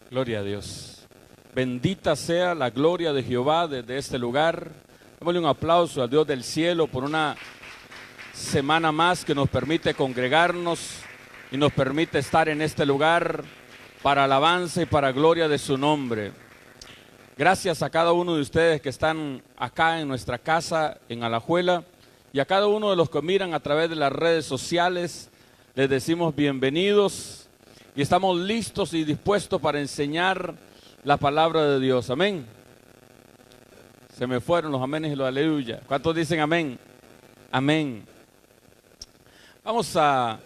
Gloria a Dios. Bendita sea la gloria de Jehová desde este lugar. Démosle un aplauso al Dios del cielo por una semana más que nos permite congregarnos y nos permite estar en este lugar para alabanza y para gloria de su nombre. Gracias a cada uno de ustedes que están acá en nuestra casa en Alajuela y a cada uno de los que miran a través de las redes sociales. Les decimos bienvenidos y estamos listos y dispuestos para enseñar la palabra de Dios. Amén. Se me fueron los amenes y los aleluya. ¿Cuántos dicen amén? Amén. Vamos a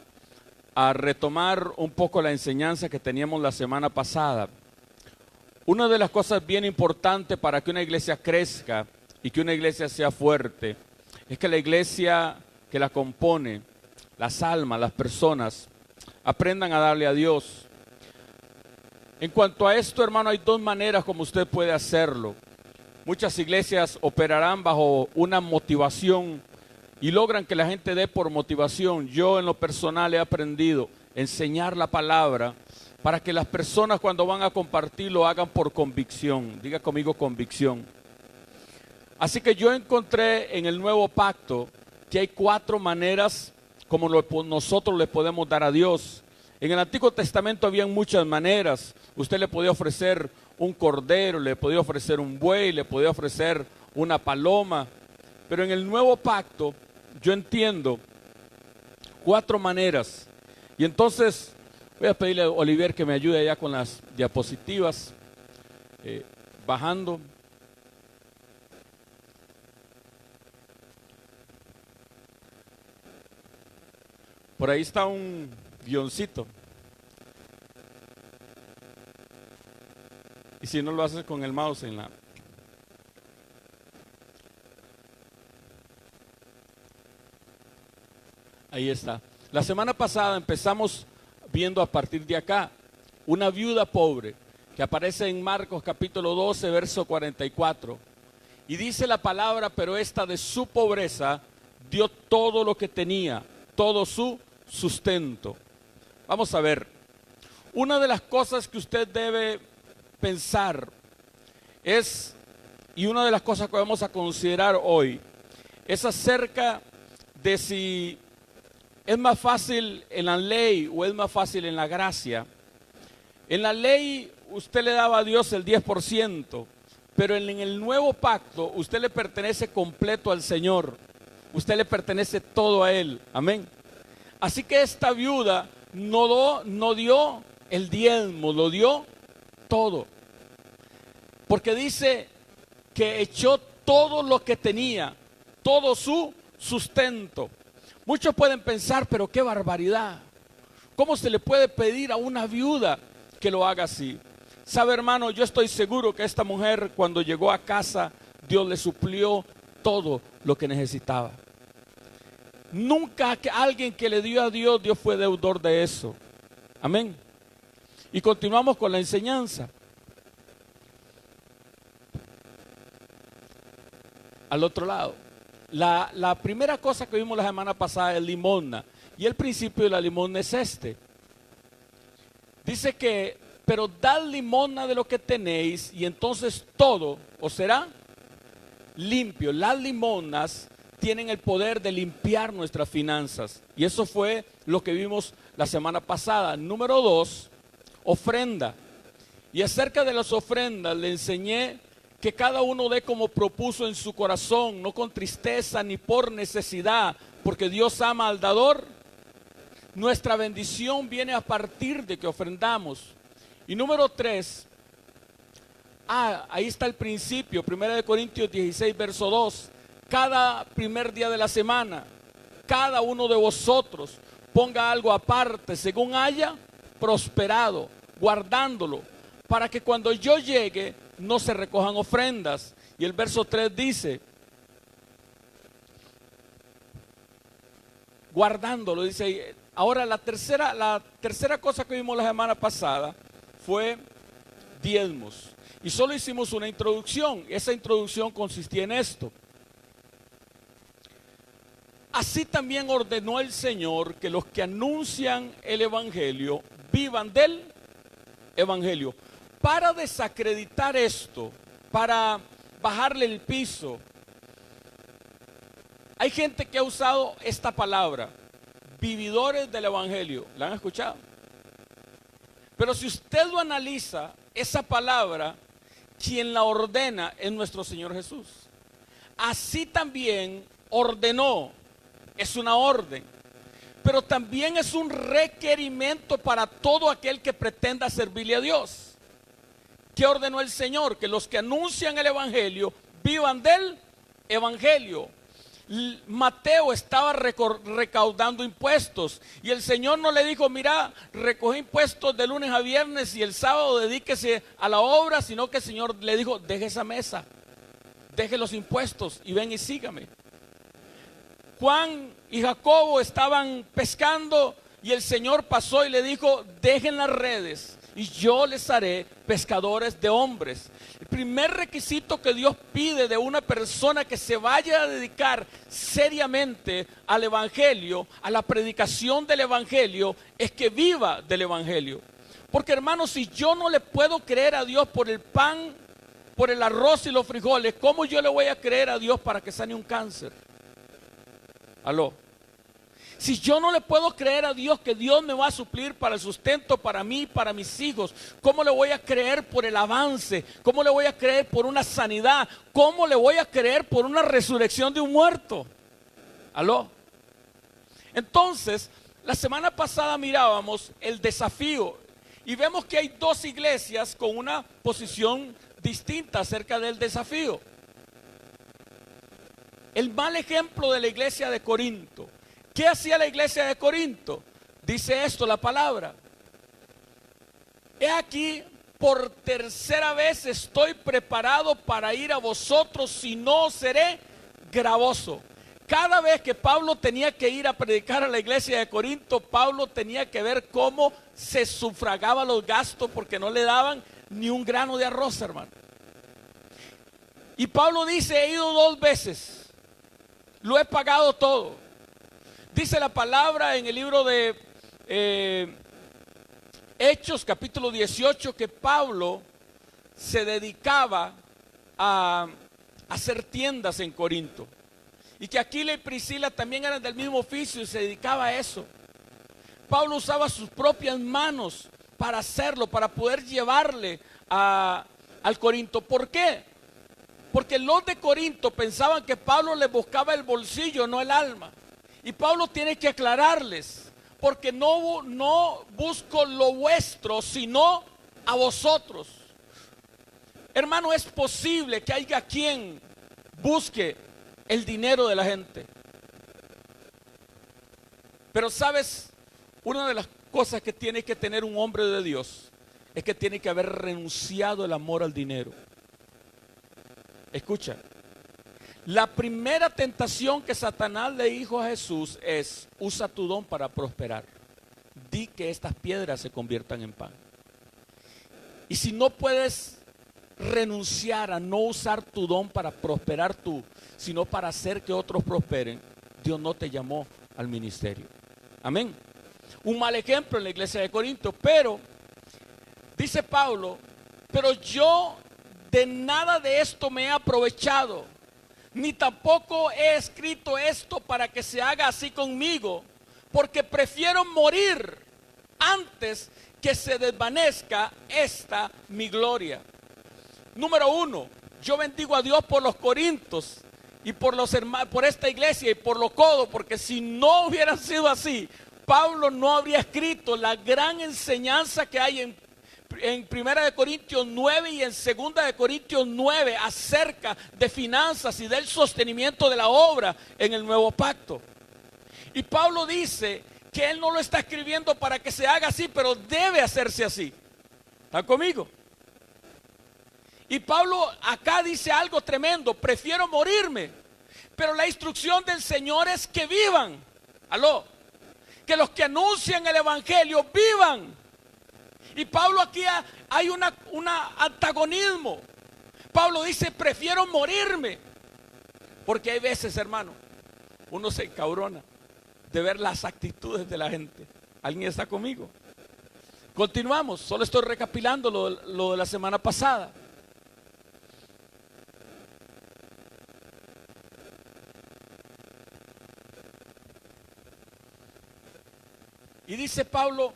retomar un poco la enseñanza que teníamos la semana pasada. Una de las cosas bien importantes para que una iglesia crezca y que una iglesia sea fuerte es que la iglesia que la compone, las almas, las personas, aprendan a darle a Dios. En cuanto a esto, hermano, hay dos maneras como usted puede hacerlo. Muchas iglesias operarán bajo una motivación y logran que la gente dé por motivación. Yo en lo personal he aprendido a enseñar la palabra para que las personas cuando van a compartir lo hagan por convicción. Diga conmigo convicción. Así que yo encontré en el Nuevo Pacto que hay 4 maneras como nosotros le podemos dar a Dios. En el Antiguo Testamento habían muchas maneras. Usted le podía ofrecer un cordero, le podía ofrecer un buey, le podía ofrecer una paloma. Pero en el Nuevo Pacto yo entiendo 4 maneras. Y entonces voy a pedirle a Olivier que me ayude allá con las diapositivas, bajando. Por ahí está un guioncito. Y si no lo haces con el mouse en la... Ahí está. La semana pasada empezamos viendo a partir de acá una viuda pobre que aparece en Marcos capítulo 12, verso 44. Y dice la palabra, pero esta de su pobreza dio todo lo que tenía, todo su sustento. Vamos a ver. Una de las cosas que usted debe pensar es, y una de las cosas que vamos a considerar hoy, es acerca de si es más fácil en la ley o es más fácil en la gracia. En la ley usted le daba a Dios el 10%, pero en el nuevo pacto usted le pertenece completo al Señor. Usted le pertenece todo a Él. Amén. Así que esta viuda no dio el diezmo, lo dio todo. Porque dice que echó todo lo que tenía, todo su sustento. Muchos pueden pensar, pero qué barbaridad. ¿Cómo se le puede pedir a una viuda que lo haga así? Sabe, hermano, yo estoy seguro que esta mujer cuando llegó a casa, Dios le suplió todo lo que necesitaba. Nunca alguien que le dio a Dios, Dios fue deudor de eso. Amén. Y continuamos con la enseñanza. Al otro lado. La primera cosa que vimos la semana pasada es limosna. Y el principio de la limosna es este. Dice que, pero dad limosna de lo que tenéis y entonces todo os será limpio. Las limosnas tienen el poder de limpiar nuestras finanzas. Y eso fue lo que vimos la semana pasada. Número 2, ofrenda. Y acerca de las ofrendas le enseñé que cada uno dé como propuso en su corazón, no con tristeza ni por necesidad, porque Dios ama al dador. Nuestra bendición viene a partir de que ofrendamos. Y número 3, ahí está el principio, 1 Corintios 16, verso 2. Cada primer día de la semana, cada uno de vosotros ponga algo aparte según haya prosperado, guardándolo, para que cuando yo llegue no se recojan ofrendas. Y el verso 3 dice, guardándolo, dice. Ahora la tercera cosa que vimos la semana pasada fue diezmos. Y solo hicimos una introducción. Esa introducción consistía en esto. Así también ordenó el Señor que los que anuncian el Evangelio vivan del Evangelio. para desacreditar esto, para bajarle el piso, hay gente que ha usado esta palabra, vividores del evangelio. ¿La han escuchado? Pero si usted lo analiza, esa palabra, quien la ordena es nuestro Señor Jesús. Así también ordenó, es una orden, pero también es un requerimiento para todo aquel que pretenda servirle a Dios. ¿Qué ordenó el Señor? Que los que anuncian el evangelio vivan del evangelio. Mateo estaba recaudando impuestos y el Señor no le dijo: mira, recoge impuestos de lunes a viernes y el sábado dedíquese a la obra, sino que el Señor le dijo: deje esa mesa, deje los impuestos y ven y sígame. Juan y Jacobo estaban pescando y el Señor pasó y le dijo: dejen las redes y yo les haré pescadores de hombres. El primer requisito que Dios pide de una persona que se vaya a dedicar seriamente al evangelio, a la predicación del evangelio, es que viva del evangelio. Porque, hermanos, si yo no le puedo creer a Dios por el pan, por el arroz y los frijoles, ¿cómo yo le voy a creer a Dios para que sane un cáncer? Aló. Si yo no le puedo creer a Dios que Dios me va a suplir para el sustento, para mí, para mis hijos, ¿cómo le voy a creer por el avance? ¿Cómo le voy a creer por una sanidad? ¿Cómo le voy a creer por una resurrección de un muerto? ¿Aló? Entonces, la semana pasada mirábamos el desafío y vemos que hay dos iglesias con una posición distinta acerca del desafío. El mal ejemplo de la iglesia de Corinto. ¿Qué hacía la iglesia de Corinto? Dice esto la palabra: he aquí, por tercera vez estoy preparado para ir a vosotros, si no seré gravoso. Cada vez que Pablo tenía que ir a predicar a la iglesia de Corinto, Pablo tenía que ver cómo se sufragaba los gastos, porque no le daban ni un grano de arroz, hermano. Y Pablo dice: he ido 2 veces, lo he pagado todo. Dice la palabra en el libro de Hechos, capítulo 18, que Pablo se dedicaba a hacer tiendas en Corinto. Y que Aquila y Priscila también eran del mismo oficio y se dedicaba a eso. Pablo usaba sus propias manos para hacerlo, para poder llevarle al Corinto. ¿Por qué? Porque los de Corinto pensaban que Pablo les buscaba el bolsillo, no el alma. Y Pablo tiene que aclararles: porque no busco lo vuestro, sino a vosotros. Hermano, es posible que haya quien busque el dinero de la gente. Pero sabes, una de las cosas que tiene que tener un hombre de Dios es que tiene que haber renunciado el amor al dinero. Escucha. La primera tentación que Satanás le dijo a Jesús es: usa tu don para prosperar. Di que estas piedras se conviertan en pan. Y si no puedes renunciar a no usar tu don para prosperar tú, sino para hacer que otros prosperen, Dios no te llamó al ministerio. Amén. Un mal ejemplo en la iglesia de Corinto. Pero, dice Pablo: pero yo de nada de esto me he aprovechado, ni tampoco he escrito esto para que se haga así conmigo, porque prefiero morir antes que se desvanezca esta mi gloria. Número 1, yo bendigo a Dios por los corintios y por los hermanos, por esta iglesia y por los codos, porque si no hubiera sido así, Pablo no habría escrito la gran enseñanza que hay en 1 Corintios 9 y en 2 Corintios 9 acerca de finanzas y del sostenimiento de la obra en el nuevo pacto. Y Pablo dice que él no lo está escribiendo para que se haga así, pero debe hacerse así. ¿Están conmigo? Y Pablo acá dice algo tremendo: prefiero morirme, pero la instrucción del Señor es que vivan. Aló, que los que anuncian el evangelio vivan. Y Pablo aquí hay un antagonismo. Pablo dice: prefiero morirme. Porque hay veces, hermano, uno se encabrona de ver las actitudes de la gente. ¿Alguien está conmigo? Continuamos, solo estoy recapitulando lo de la semana pasada. Y dice Pablo,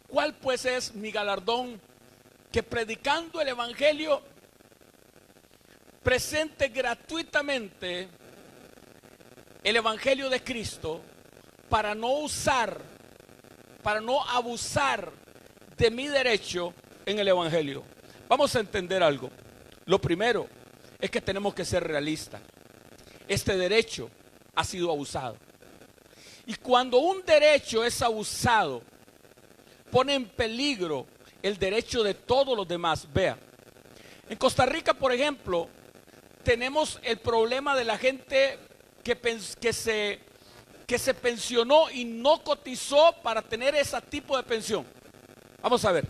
¿cuál pues es mi galardón? Que predicando el evangelio presente gratuitamente el evangelio de Cristo para no abusar de mi derecho en el evangelio. Vamos a entender algo. Lo primero es que tenemos que ser realistas. Este derecho ha sido abusado. Y cuando un derecho es abusado, pone en peligro el derecho de todos los demás. Vea, en Costa Rica, por ejemplo, tenemos el problema de la gente que se pensionó y no cotizó para tener ese tipo de pensión. Vamos a ver,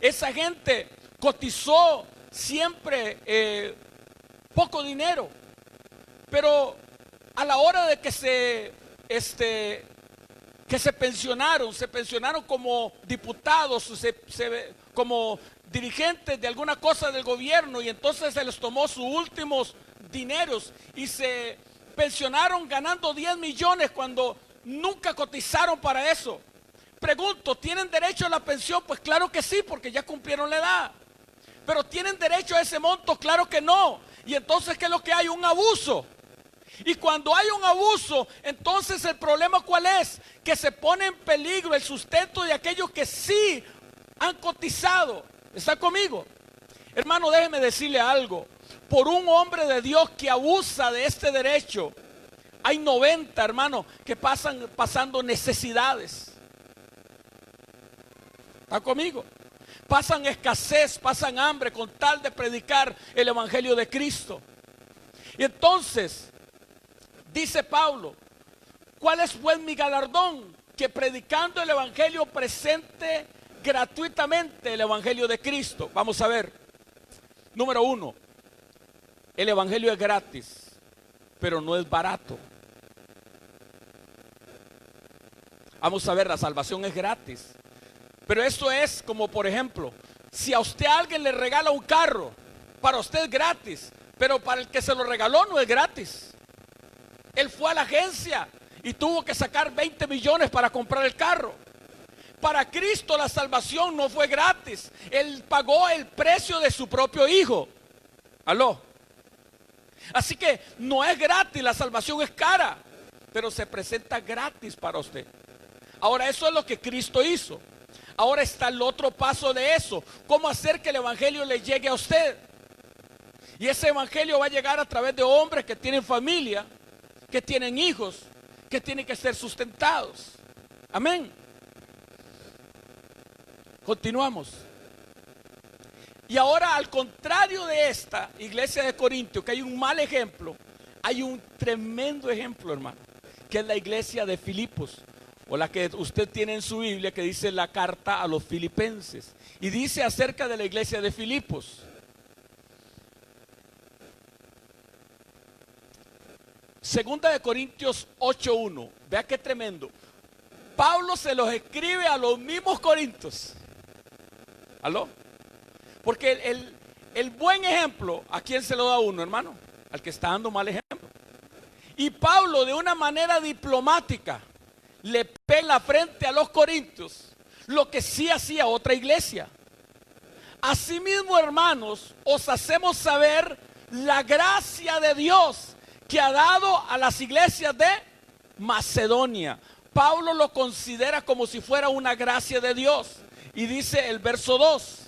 esa gente cotizó siempre poco dinero, pero a la hora de que se pensionaron como diputados, como dirigentes de alguna cosa del gobierno, y entonces se les tomó sus últimos dineros y se pensionaron ganando 10 millones cuando nunca cotizaron para eso. Pregunto, ¿tienen derecho a la pensión? Pues claro que sí, porque ya cumplieron la edad. Pero ¿tienen derecho a ese monto? Claro que no. Y entonces, ¿qué es lo que hay? Un abuso. Y cuando hay un abuso, entonces el problema ¿cuál es? Que se pone en peligro el sustento de aquellos que sí han cotizado. ¿Está conmigo? Hermano, déjeme decirle algo. Por un hombre de Dios que abusa de este derecho, hay 90, hermano, que pasan pasando necesidades. ¿Está conmigo? Pasan escasez, pasan hambre con tal de predicar el evangelio de Cristo. Y entonces dice Pablo, ¿cuál es pues mi galardón? Que predicando el evangelio presente gratuitamente el evangelio de Cristo. Vamos a ver. Número 1, el evangelio es gratis, pero no es barato. Vamos a ver, la salvación es gratis. Pero esto es como, por ejemplo, si a usted alguien le regala un carro, para usted es gratis, pero para el que se lo regaló no es gratis. Él fue a la agencia y tuvo que sacar 20 millones para comprar el carro. Para Cristo la salvación no fue gratis. Él pagó el precio de su propio hijo. ¿Aló? Así que no es gratis, la salvación es cara, pero se presenta gratis para usted. Ahora, eso es lo que Cristo hizo. Ahora está el otro paso de eso. ¿Cómo hacer que el evangelio le llegue a usted? Y ese evangelio va a llegar a través de hombres que tienen familia, que tienen hijos, que tienen que ser sustentados. Amén. Continuamos. Y ahora, al contrario de esta iglesia de Corintios, que hay un mal ejemplo, hay un tremendo ejemplo, hermano, que es la iglesia de Filipos, o la que usted tiene en su Biblia, que dice la carta a los filipenses. Y dice acerca de la iglesia de Filipos. Segunda de Corintios 8:1. Vea qué tremendo. Pablo se los escribe a los mismos corintios. ¿Aló? Porque el buen ejemplo, ¿a quién se lo da uno, hermano? Al que está dando mal ejemplo. Y Pablo, de una manera diplomática, le pela frente a los corintios lo que sí hacía otra iglesia. Asimismo, hermanos, os hacemos saber la gracia de Dios que ha dado a las iglesias de Macedonia. Pablo lo considera como si fuera una gracia de Dios. Y dice el verso 2.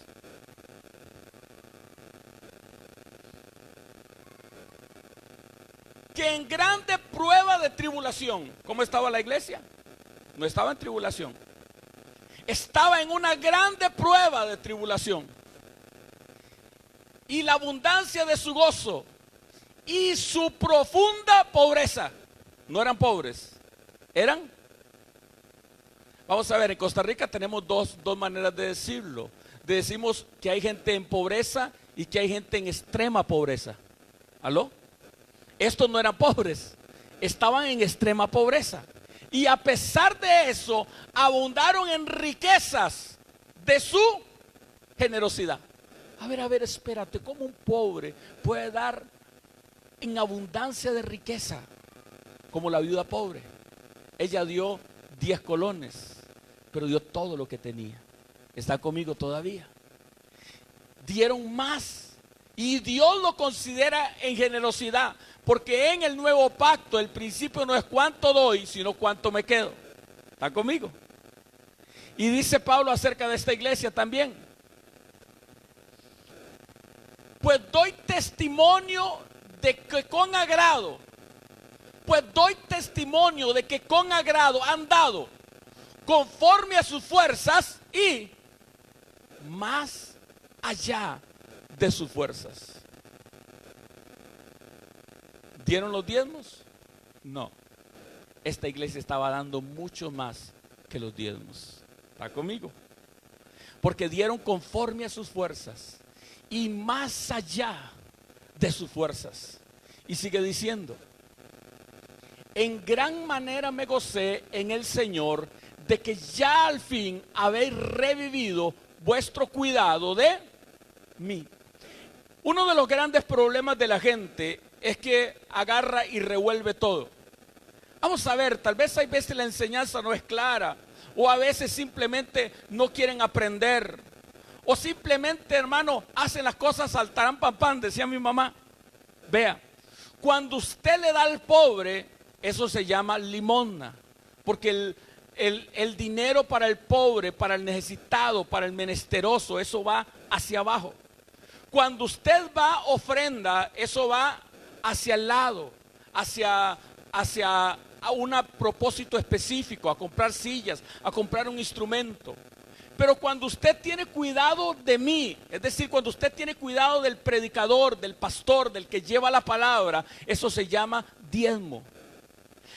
Que en grande prueba de tribulación. ¿Cómo estaba la iglesia? No estaba en tribulación. Estaba en una grande prueba de tribulación. Y la abundancia de su gozo y su profunda pobreza. No eran pobres, eran. Vamos a ver, en Costa Rica tenemos dos maneras de decirlo. Decimos que hay gente en pobreza y que hay gente en extrema pobreza. ¿Aló? Estos no eran pobres, estaban en extrema pobreza. Y a pesar de eso, abundaron en riquezas de su generosidad. A ver, espérate, ¿cómo un pobre puede dar en abundancia de riqueza? Como la viuda pobre. Ella dio 10 colones, pero dio todo lo que tenía. ¿Está conmigo todavía? Dieron más. Y Dios lo considera en generosidad, porque en el nuevo pacto el principio no es cuánto doy, sino cuánto me quedo. ¿Está conmigo? Y dice Pablo acerca de esta iglesia también: pues doy testimonio de que con agrado, han dado conforme a sus fuerzas y más allá de sus fuerzas. ¿Dieron los diezmos? No. Esta iglesia estaba dando mucho más que los diezmos. ¿Está conmigo? Porque dieron conforme a sus fuerzas y más allá de sus fuerzas. Y sigue diciendo: en gran manera me gocé en el Señor de que ya al fin habéis revivido vuestro cuidado de mí. Uno de los grandes problemas de la gente es que agarra y revuelve todo. Vamos a ver, tal vez hay veces la enseñanza no es clara, o a veces simplemente no quieren aprender, o simplemente, hermano, hacen las cosas al tarán pam pam, decía mi mamá. Vea, cuando usted le da al pobre, eso se llama limosna, porque el dinero para el pobre, para el necesitado, para el menesteroso, eso va hacia abajo. Cuando usted va ofrenda, eso va hacia el lado, hacia a un propósito específico, a comprar sillas, a comprar un instrumento. Pero cuando usted tiene cuidado de mí, es decir, cuando usted tiene cuidado del predicador, del pastor, del que lleva la palabra, eso se llama diezmo.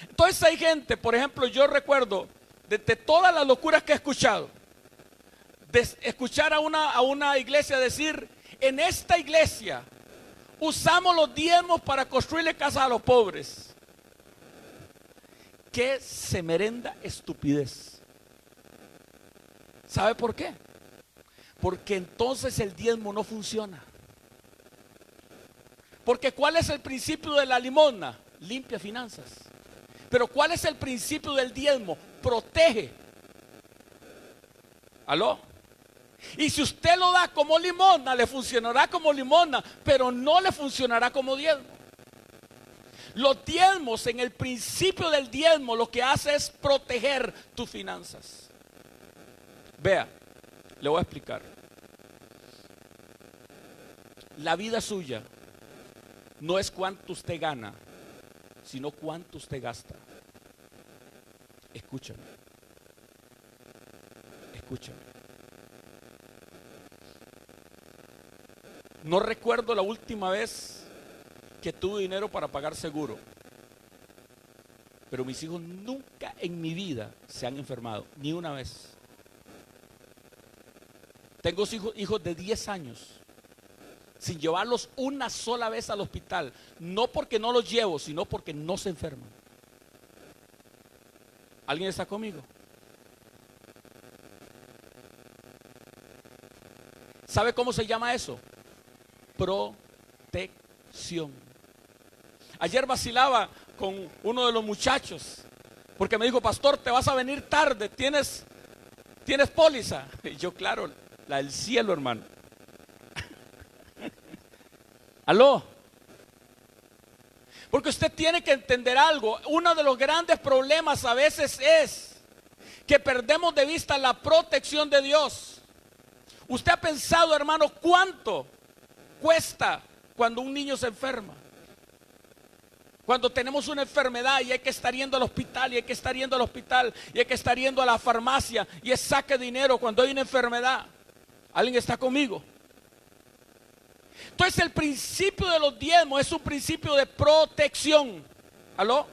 Entonces hay gente, por ejemplo, yo recuerdo de todas las locuras que he escuchado, de escuchar a una iglesia decir: en esta iglesia usamos los diezmos para construirle casas a los pobres. ¡Qué semerenda estupidez! ¿Sabe por qué? Porque entonces el diezmo no funciona. Porque ¿cuál es el principio de la limosna? Limpia finanzas. Pero ¿cuál es el principio del diezmo? Protege. ¿Aló? Y si usted lo da como limosna, le funcionará como limosna, pero no le funcionará como diezmo. Los diezmos, en el principio del diezmo, lo que hace es proteger tus finanzas. Vea, le voy a explicar. La vida suya no es cuánto usted gana, sino cuánto usted gasta. Escúchame. No recuerdo la última vez que tuve dinero para pagar seguro, pero mis hijos nunca en mi vida se han enfermado, ni una vez. Tengo hijos de 10 años sin llevarlos una sola vez al hospital, no porque no los llevo, sino porque no se enferman. ¿Alguien está conmigo? ¿Sabe cómo se llama eso? Protección. Ayer vacilaba con uno de los muchachos porque me dijo: pastor, te vas a venir tarde, ¿tienes póliza? Y yo, claro, la del cielo, hermano. ¿Aló? Porque usted tiene que entender algo. Uno de los grandes problemas a veces es que perdemos de vista la protección de Dios. ¿Usted ha pensado, hermano, cuánto cuesta cuando un niño se enferma? Cuando tenemos una enfermedad y hay que estar yendo al hospital, y hay que estar yendo al hospital, y hay que estar yendo a la farmacia, y es saque dinero cuando hay una enfermedad. ¿Alguien está conmigo? Entonces el principio de los diezmos es un principio de protección. ¿Aló?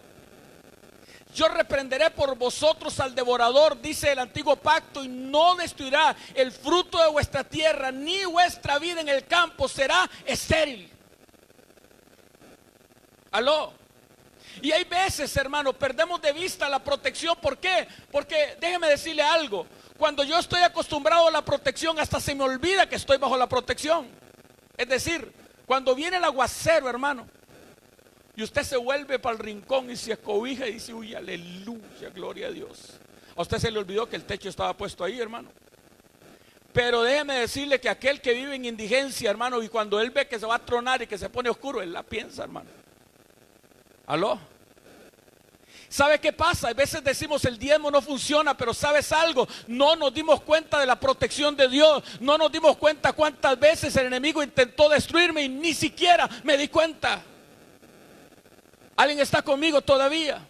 Yo reprenderé por vosotros al devorador, dice el antiguo pacto, y no destruirá el fruto de vuestra tierra, ni vuestra vida en el campo será estéril. ¿Aló? Y hay veces, hermano, perdemos de vista la protección. ¿Por qué? Porque déjeme decirle algo. Cuando yo estoy acostumbrado a la protección, hasta se me olvida que estoy bajo la protección. Es decir, cuando viene el aguacero, hermano, y usted se vuelve para el rincón y se acobija y dice, uy, aleluya, gloria a Dios. A usted se le olvidó que el techo estaba puesto ahí, hermano. Pero déjeme decirle que aquel que vive en indigencia, hermano, y cuando él ve que se va a tronar y que se pone oscuro, él la piensa, hermano. ¿Aló? ¿Sabe qué pasa? A veces decimos el diezmo no funciona, pero ¿sabes algo? No nos dimos cuenta de la protección de Dios. No nos dimos cuenta cuántas veces el enemigo intentó destruirme y ni siquiera me di cuenta. ¿Alguien está conmigo todavía?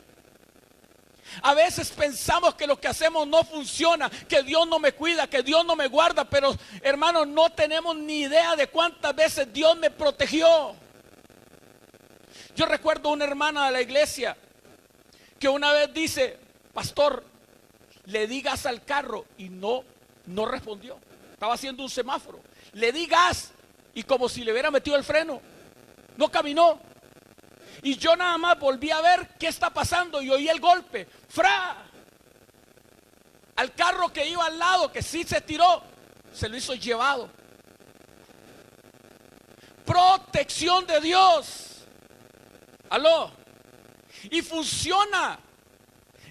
A veces pensamos que lo que hacemos no funciona, que Dios no me cuida, que Dios no me guarda, pero hermanos, no tenemos ni idea de cuántas veces Dios me protegió. Yo recuerdo una hermana de la iglesia que una vez dice, pastor, le di gas al carro y no respondió. Estaba haciendo un semáforo, le di gas y como si le hubiera metido el freno, no caminó. Y yo nada más volví a ver qué está pasando y oí el golpe. ¡Fra! Al carro que iba al lado, que sí se tiró, se lo hizo llevado. Protección de Dios. ¿Aló? Y funciona.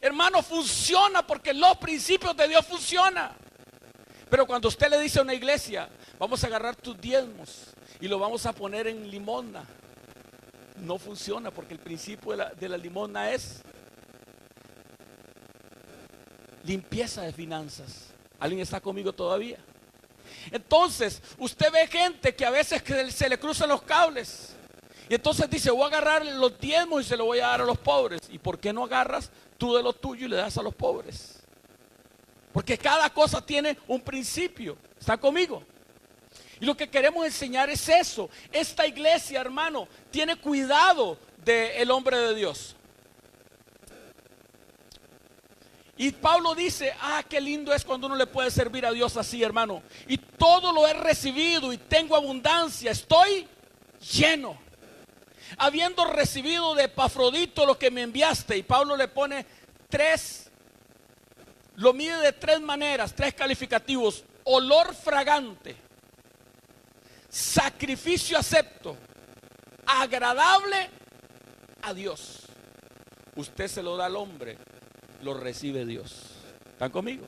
Hermano, funciona porque los principios de Dios funcionan. Pero cuando usted le dice a una iglesia, vamos a agarrar tus diezmos y lo vamos a poner en limosna, no funciona, porque el principio de la limosna es limpieza de finanzas. ¿Alguien está conmigo todavía? Entonces, usted ve gente que a veces se le cruzan los cables. Y entonces dice, voy a agarrar los diezmos y se los voy a dar a los pobres. ¿Y por qué no agarras tú de lo tuyo y le das a los pobres? Porque cada cosa tiene un principio. ¿Está conmigo? Y lo que queremos enseñar es eso. Esta iglesia, hermano, tiene cuidado del hombre de Dios. Y Pablo dice, qué lindo es cuando uno le puede servir a Dios así, hermano. Y todo lo he recibido y tengo abundancia, estoy lleno. Habiendo recibido de Epafrodito lo que me enviaste. Y Pablo le pone lo mide de 3 maneras, 3 calificativos. Olor fragante, sacrificio acepto, agradable a Dios. Usted se lo da al hombre, lo recibe Dios. ¿Están conmigo?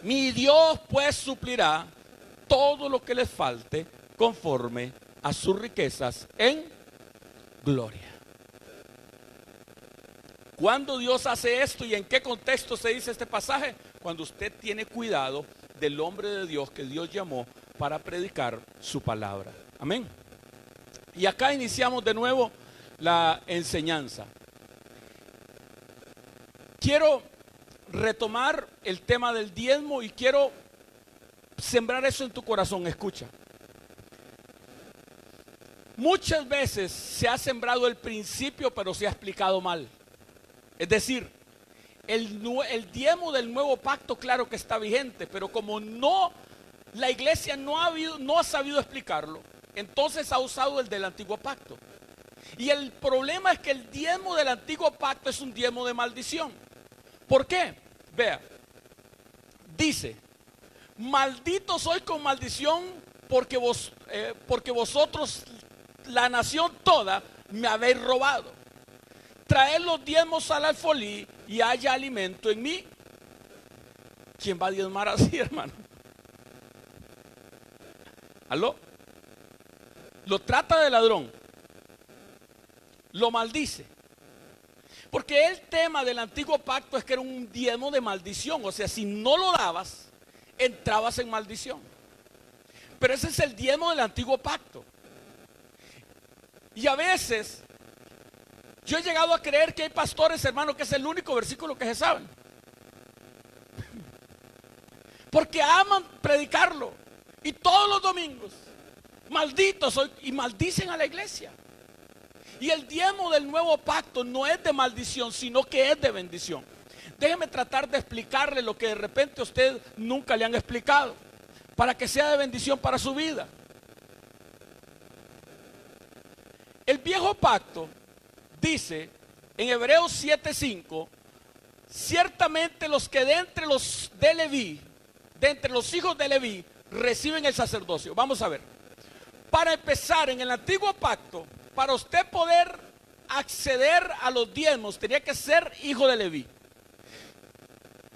Mi Dios pues suplirá todo lo que les falte conforme a sus riquezas en gloria. ¿Cuándo Dios hace esto y en qué contexto se dice este pasaje? Cuando usted tiene cuidado del hombre de Dios que Dios llamó para predicar su palabra. Amén. Y acá iniciamos de nuevo la enseñanza. Quiero retomar el tema del diezmo y quiero sembrar eso en tu corazón. Escucha. Muchas veces se ha sembrado el principio, pero se ha explicado mal. Es decir, el diezmo del nuevo pacto, claro que está vigente, pero como la iglesia no ha sabido explicarlo, entonces ha usado el del antiguo pacto. Y el problema es que el diezmo del antiguo pacto es un diezmo de maldición. ¿Por qué? Vea, dice, maldito soy con maldición porque vosotros, la nación toda, me habéis robado. Traed los diezmos al alfolí y haya alimento en mí. ¿Quién va a diezmar así, hermano? ¿Aló? Lo trata de ladrón, lo maldice. Porque el tema del antiguo pacto es que era un diezmo de maldición. O sea, si no lo dabas, entrabas en maldición. Pero ese es el diezmo del antiguo pacto. Y a veces yo he llegado a creer que hay pastores, hermano, que es el único versículo que se saben. Porque aman predicarlo. Y todos los domingos, malditos soy, y maldicen a la iglesia. Y el diezmo del nuevo pacto no es de maldición, sino que es de bendición. Déjeme tratar de explicarle lo que de repente a usted nunca le han explicado, para que sea de bendición para su vida. El viejo pacto dice en Hebreos 7:5, ciertamente los que de entre los de Leví, de entre los hijos de Leví, reciben el sacerdocio. Vamos a ver. Para empezar, en el antiguo pacto, para usted poder acceder a los diezmos, tenía que ser hijo de Leví.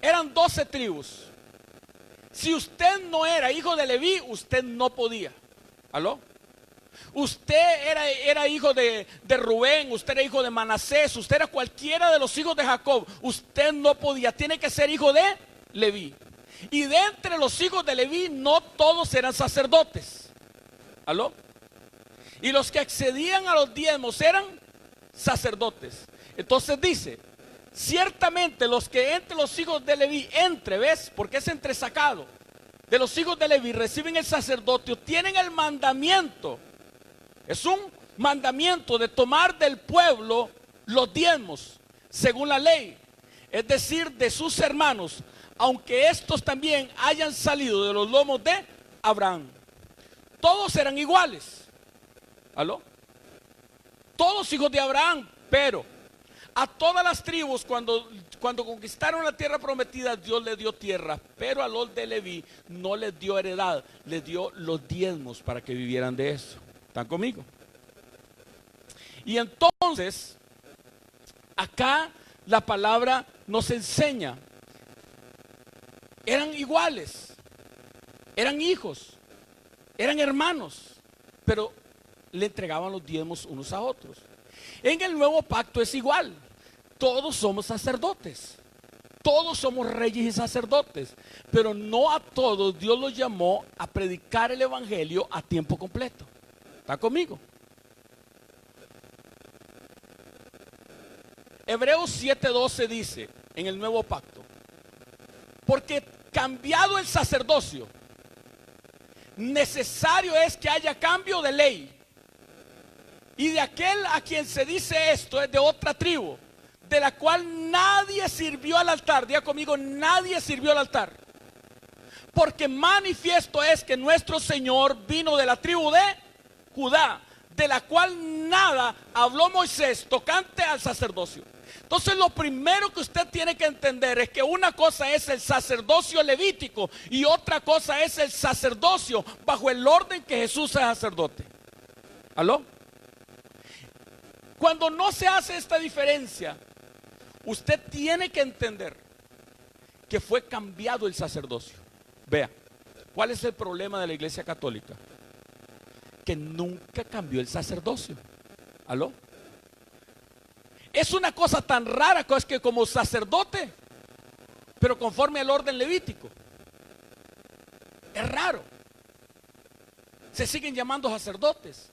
Eran 12 tribus. Si usted no era hijo de Leví, usted no podía. ¿Aló? Usted era hijo de Rubén, usted era hijo de Manasés, usted era cualquiera de los hijos de Jacob, usted no podía, tiene que ser hijo de Leví. Y de entre los hijos de Leví no todos eran sacerdotes. ¿Aló? Y los que accedían a los diezmos eran sacerdotes. Entonces dice, ciertamente los que entre los hijos de Leví, ¿ves? Porque es entresacado. De los hijos de Leví reciben el sacerdocio, tienen el mandamiento. Es un mandamiento de tomar del pueblo los diezmos, según la ley. Es decir, de sus hermanos, aunque estos también hayan salido de los lomos de Abraham. Todos eran iguales. ¿Aló? Todos hijos de Abraham, pero a todas las tribus cuando conquistaron la tierra prometida, Dios les dio tierra, pero a los de Leví no les dio heredad, les dio los diezmos para que vivieran de eso. ¿Están conmigo? Y entonces, acá la palabra nos enseña, eran iguales, eran hijos, eran hermanos, pero le entregaban los diezmos unos a otros. En el nuevo pacto es igual. Todos somos sacerdotes, todos somos reyes y sacerdotes, pero no a todos Dios los llamó a predicar el evangelio a tiempo completo. ¿Está conmigo? Hebreos 7:12 dice en el nuevo pacto, porque cambiado el sacerdocio, necesario es que haya cambio de ley. Y de aquel a quien se dice esto es de otra tribu, de la cual nadie sirvió al altar. Diga conmigo, nadie sirvió al altar. Porque manifiesto es que nuestro Señor vino de la tribu de Judá, de la cual nada habló Moisés tocante al sacerdocio. Entonces lo primero que usted tiene que entender es que una cosa es el sacerdocio levítico y otra cosa es el sacerdocio bajo el orden que Jesús es sacerdote. ¿Aló? Cuando no se hace esta diferencia, usted tiene que entender que fue cambiado el sacerdocio. Vea, ¿cuál es el problema de la Iglesia Católica? Que nunca cambió el sacerdocio. ¿Aló? Es una cosa tan rara que es que como sacerdote, pero conforme al orden levítico. Es raro. Se siguen llamando sacerdotes.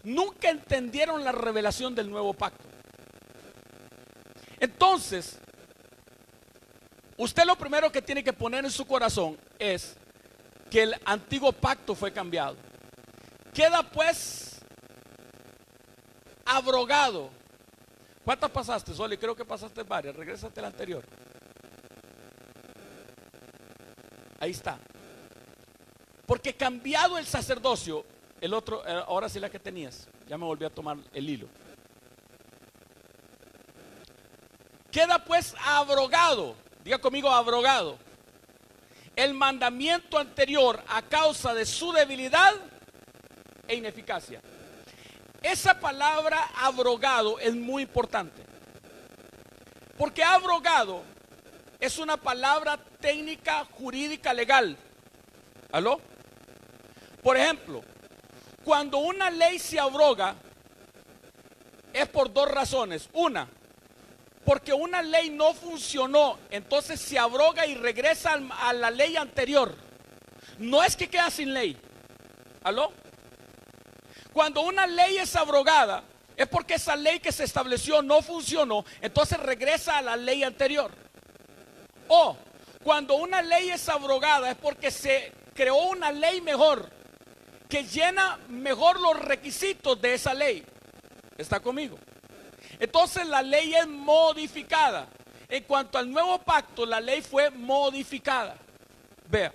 Nunca entendieron la revelación del nuevo pacto. Entonces, usted lo primero que tiene que poner en su corazón es que el antiguo pacto fue cambiado. Queda pues abrogado. ¿Cuántas pasaste, Soli? Creo que pasaste varias. Regrésate a la anterior. Ahí está. Porque cambiado el sacerdocio, el otro, ahora sí la que tenías, ya me volví a tomar el hilo. Queda pues abrogado, diga conmigo abrogado, el mandamiento anterior a causa de su debilidad e ineficacia. Esa palabra abrogado es muy importante, porque abrogado es una palabra técnica, jurídica, legal. ¿Aló? Por ejemplo, cuando una ley se abroga es por dos razones. Una, porque una ley no funcionó, entonces se abroga y regresa a la ley anterior. No es que queda sin ley. ¿Aló? Cuando una ley es abrogada es porque esa ley que se estableció no funcionó, entonces regresa a la ley anterior. O cuando una ley es abrogada es porque se creó una ley mejor, que llena mejor los requisitos de esa ley. ¿Está conmigo? Entonces la ley es modificada. En cuanto al nuevo pacto, la ley fue modificada. Vea.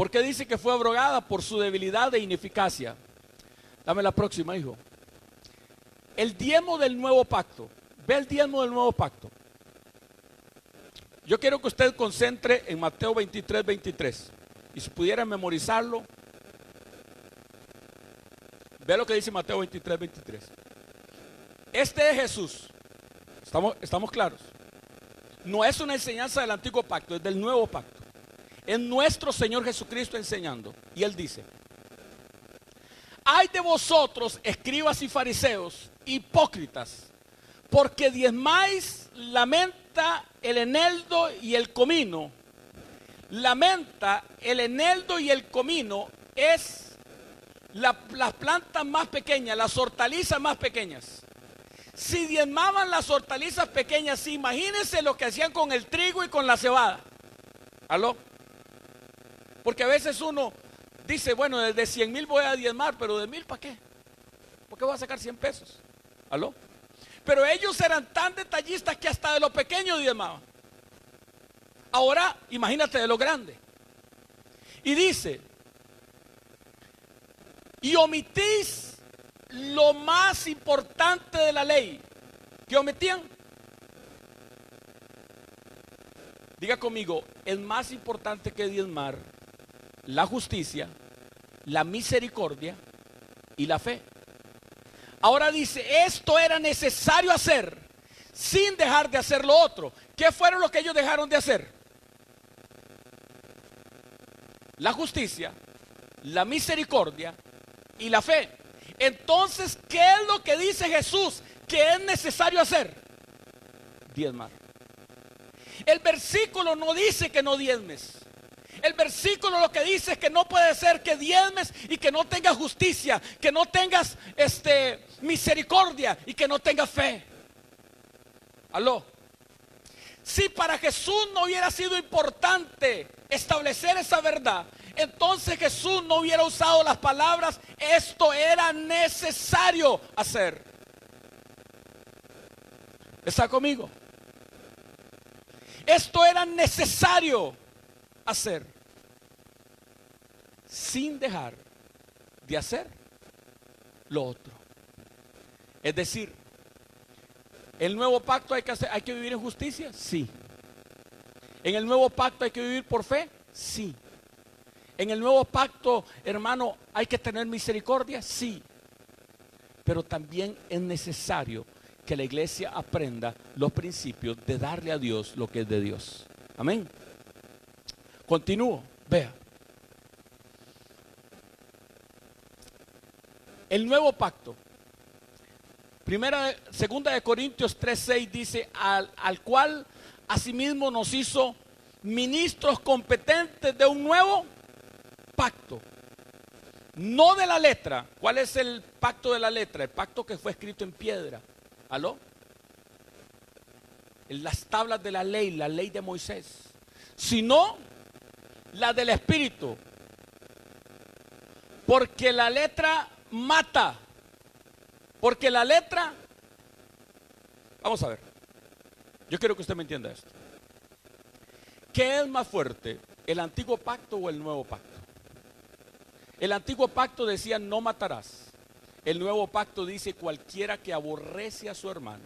¿Por qué dice que fue abrogada? Por su debilidad e ineficacia. Dame la próxima, hijo. El diezmo del nuevo pacto. Ve el diezmo del nuevo pacto. Yo quiero que usted concentre en Mateo 23, 23. Y si pudiera memorizarlo, ve lo que dice Mateo 23, 23. Este es Jesús. ¿Estamos claros? No es una enseñanza del antiguo pacto, es del nuevo pacto. Es nuestro Señor Jesucristo enseñando. Y Él dice: ay de vosotros, escribas y fariseos, hipócritas, porque diezmáis la menta, el eneldo y el comino. La menta, el eneldo y el comino es las plantas más pequeñas, las hortalizas más pequeñas. Si diezmaban las hortalizas pequeñas, imagínense lo que hacían con el trigo y con la cebada. ¿Aló? Porque a veces uno dice, bueno, desde 100,000 voy a diezmar, pero de 1,000 ¿para qué? ¿Por qué voy a sacar 100 pesos? ¿Aló? Pero ellos eran tan detallistas que hasta de lo pequeño diezmaban. Ahora, imagínate de lo grande. Y dice: y omitís lo más importante de la ley. ¿Qué omitían? Diga conmigo, es más importante que diezmar la justicia, la misericordia y la fe. Ahora dice, esto era necesario hacer sin dejar de hacer lo otro. ¿Qué fueron lo que ellos dejaron de hacer? La justicia, la misericordia y la fe. Entonces, ¿qué es lo que dice Jesús que es necesario hacer? Diezmar. El versículo no dice que no diezmes. El versículo lo que dice es que no puede ser que diezmes y que no tengas justicia, que no tengas misericordia y que no tengas fe. ¿Aló? Si para Jesús no hubiera sido importante establecer esa verdad, entonces Jesús no hubiera usado las palabras, esto era necesario hacer. ¿Está conmigo? Esto era necesario hacer sin dejar de hacer lo otro. Es decir, ¿el nuevo pacto hay que vivir en justicia? Sí. ¿En el nuevo pacto hay que vivir por fe? Sí. ¿En el nuevo pacto, hermano, hay que tener misericordia? Sí. Pero también es necesario que la iglesia aprenda los principios de darle a Dios lo que es de Dios. Amén. Continúo, vea. El nuevo pacto. Segunda de Corintios 3:6 dice, al cual asimismo nos hizo ministros competentes de un nuevo pacto. No de la letra. ¿Cuál es el pacto de la letra? El pacto que fue escrito en piedra. ¿Aló? En las tablas de la ley de Moisés. Sino la del Espíritu. Porque la letra mata. Porque la letra... Vamos a ver. Yo quiero que usted me entienda esto. ¿Qué es más fuerte? ¿El antiguo pacto o el nuevo pacto? El antiguo pacto decía no matarás. El nuevo pacto dice cualquiera que aborrece a su hermano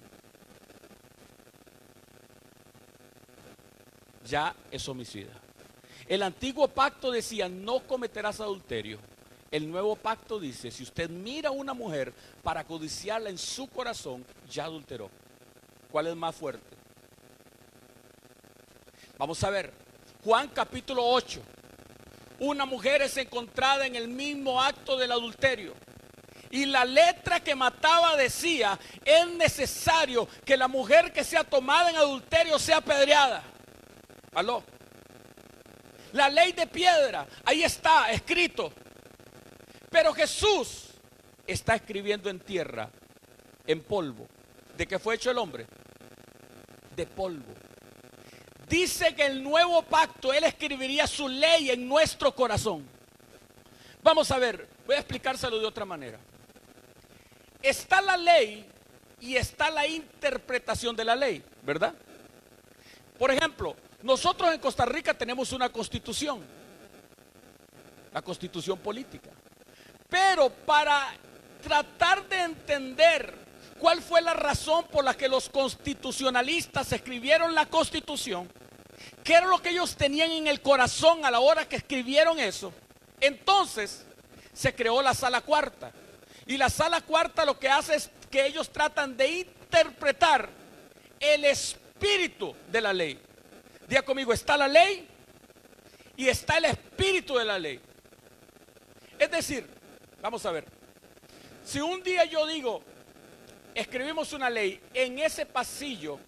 ya es homicida. El antiguo pacto decía no cometerás adulterio. El nuevo pacto dice si usted mira a una mujer para codiciarla en su corazón, ya adulteró. ¿Cuál es más fuerte? Vamos a ver, Juan capítulo 8. Una mujer es encontrada en el mismo acto del adulterio. Y la letra que mataba decía, es necesario que la mujer que sea tomada en adulterio sea apedreada. ¿Aló? La ley de piedra, ahí está escrito. Pero Jesús está escribiendo en tierra, en polvo. ¿De qué fue hecho el hombre? De polvo. Dice que el nuevo pacto, Él escribiría su ley en nuestro corazón. Vamos a ver, voy a explicárselo de otra manera. Está la ley y está la interpretación de la ley, ¿verdad? Por ejemplo, nosotros en Costa Rica tenemos una constitución. la constitución política. Pero para tratar de entender cuál fue la razón por la que los constitucionalistas escribieron la Constitución, qué era lo que ellos tenían en el corazón a la hora que escribieron eso, entonces se creó la Sala Cuarta. Y la Sala Cuarta lo que hace es que ellos tratan de interpretar el espíritu de la ley. Diga conmigo, está la ley y está el espíritu de la ley. Es decir, vamos a ver, si un día yo digo, escribimos una ley, en ese pasillo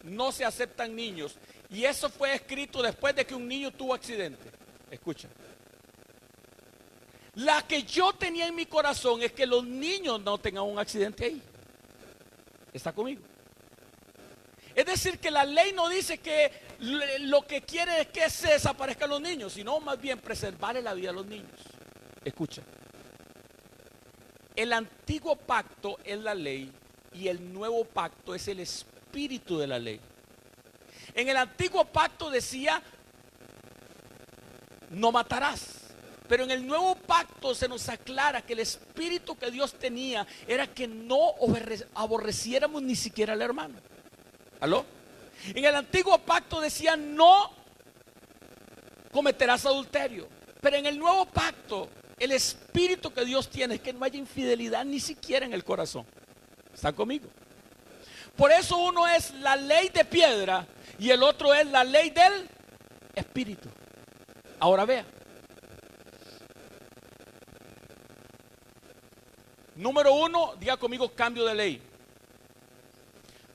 no se aceptan niños, y eso fue escrito después de que un niño tuvo accidente. Escucha, la que yo tenía en mi corazón es que los niños no tengan un accidente ahí. ¿Está conmigo? Es decir, que la ley no dice que lo que quiere es que se desaparezcan los niños, sino más bien preservar la vida de los niños. Escucha, el antiguo pacto es la ley y el nuevo pacto es el espíritu de la ley. En el antiguo pacto decía, no matarás. Pero en el nuevo pacto se nos aclara que el espíritu que Dios tenía era que no aborreciéramos ni siquiera al hermano. ¿Aló? En el antiguo pacto decía, no cometerás adulterio. Pero en el nuevo pacto, el espíritu que Dios tiene es que no haya infidelidad ni siquiera en el corazón. ¿Están conmigo? Por eso uno es la ley de piedra y el otro es la ley del espíritu. Ahora vea. Número uno, diga conmigo, cambio de ley.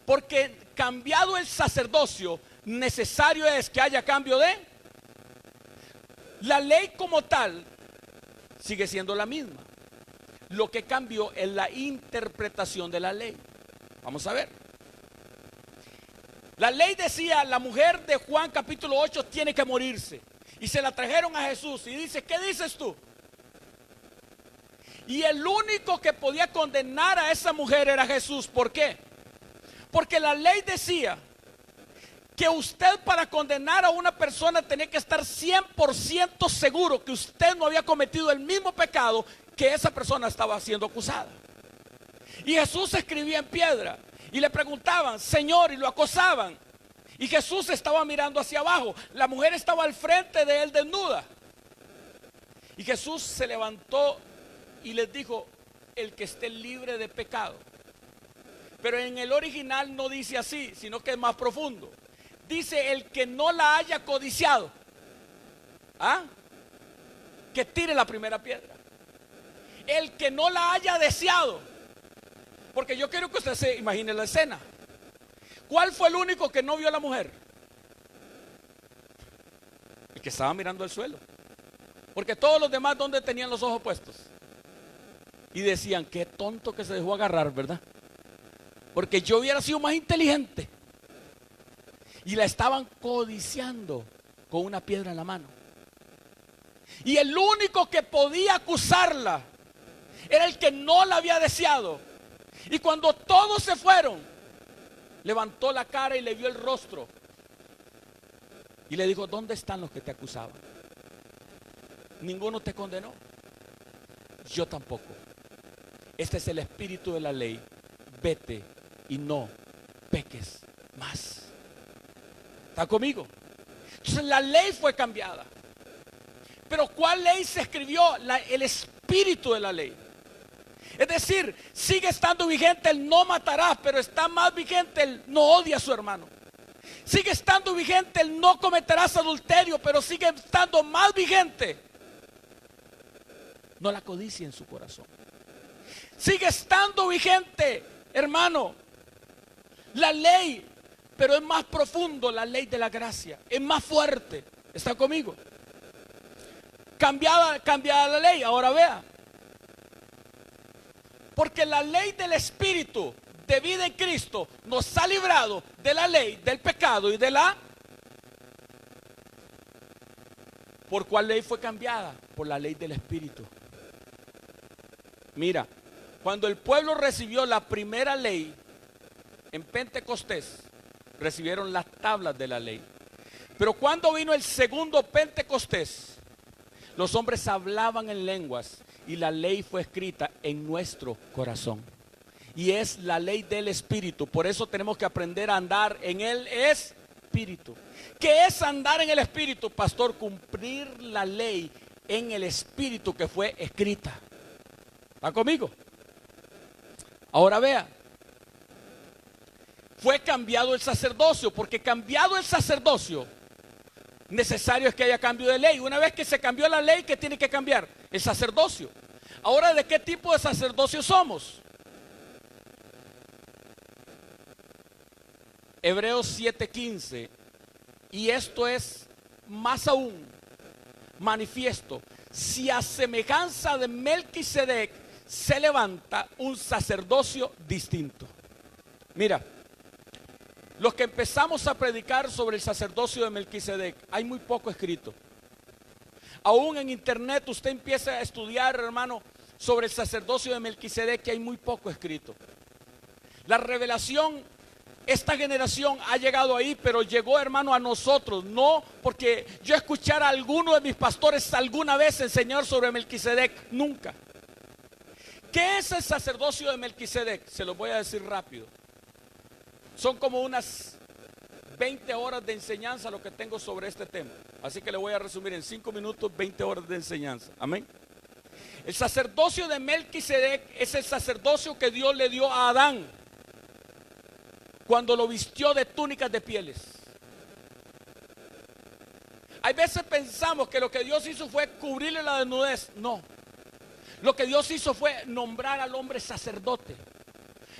Porque cambiado el sacerdocio, necesario es que haya cambio de... La ley como tal sigue siendo la misma. Lo que cambió es la interpretación de la ley. Vamos a ver. La ley decía, la mujer de Juan capítulo 8 tiene que morirse. Y se la trajeron a Jesús y dice, ¿qué dices tú? Y el único que podía condenar a esa mujer era Jesús. ¿Por qué? Porque la ley decía que usted, para condenar a una persona, tenía que estar 100% seguro que usted no había cometido el mismo pecado que esa persona estaba siendo acusada. Y Jesús escribía en piedra y le preguntaban, Señor, y lo acosaban. Y Jesús estaba mirando hacia abajo. La mujer estaba al frente de él desnuda. Y Jesús se levantó y les dijo, el que esté libre de pecado. Pero en el original no dice así, sino que es más profundo. Dice, el que no la haya codiciado, que tire la primera piedra. El que no la haya deseado. Porque yo quiero que usted se imagine la escena. ¿Cuál fue el único que no vio a la mujer? El que estaba mirando al suelo. Porque todos los demás, ¿dónde tenían los ojos puestos? Y decían, qué tonto que se dejó agarrar, ¿verdad? Porque yo hubiera sido más inteligente. Y la estaban codiciando con una piedra en la mano. Y el único que podía acusarla era el que no la había deseado. Y cuando todos se fueron, levantó la cara y le vio el rostro. Y le dijo, ¿dónde están los que te acusaban? Ninguno te condenó. Yo tampoco. Este es el espíritu de la ley. Vete y no peques más. ¿Está conmigo? Entonces la ley fue cambiada. Pero ¿cuál ley se escribió? El espíritu de la ley. Es decir, sigue estando vigente el no matarás, pero está más vigente el no odia a su hermano. Sigue estando vigente el no cometerás adulterio, pero sigue estando más vigente no la codicia en su corazón. Sigue estando vigente, hermano, la ley, pero es más profundo, la ley de la gracia, es más fuerte. ¿Está conmigo? Cambiada la ley. Ahora vea, porque la ley del Espíritu de vida en Cristo nos ha librado de la ley del pecado y de la... ¿Por cuál ley fue cambiada? Por la ley del Espíritu. Mira, cuando el pueblo recibió la primera ley en Pentecostés, recibieron las tablas de la ley. Pero cuando vino el segundo Pentecostés, Los hombres hablaban en lenguas y la ley fue escrita en nuestro corazón. Y es la ley del Espíritu. Por eso tenemos que aprender a andar en el Espíritu. ¿Qué es andar en el Espíritu, pastor? Cumplir la ley en el Espíritu que fue escrita. ¿Está conmigo? Ahora vea. Fue cambiado el sacerdocio, porque cambiado el sacerdocio, necesario es que haya cambio de ley. Una vez que se cambió la ley, ¿qué tiene que cambiar? El sacerdocio. Ahora, ¿de qué tipo de sacerdocio somos? Hebreos 7:15. Y esto es más aún manifiesto. Si a semejanza de Melquisedec se levanta un sacerdocio distinto. Mira, los que empezamos a predicar sobre el sacerdocio de Melquisedec, hay muy poco escrito. Aún en internet usted empieza a estudiar, hermano, sobre el sacerdocio de Melquisedec, que hay muy poco escrito. La revelación, esta generación ha llegado ahí, pero llegó, hermano, a nosotros. No porque yo escuchara a alguno de mis pastores alguna vez enseñar sobre Melquisedec, nunca. ¿Qué es el sacerdocio de Melquisedec? Se lo voy a decir rápido. Son como unas 20 horas de enseñanza lo que tengo sobre este tema. Así que le voy a resumir en 5 minutos, 20 horas de enseñanza. Amén. El sacerdocio de Melquisedec es el sacerdocio que Dios le dio a Adán cuando lo vistió de túnicas de pieles. Hay veces pensamos que lo que Dios hizo fue cubrirle la desnudez. No. Lo que Dios hizo fue nombrar al hombre sacerdote.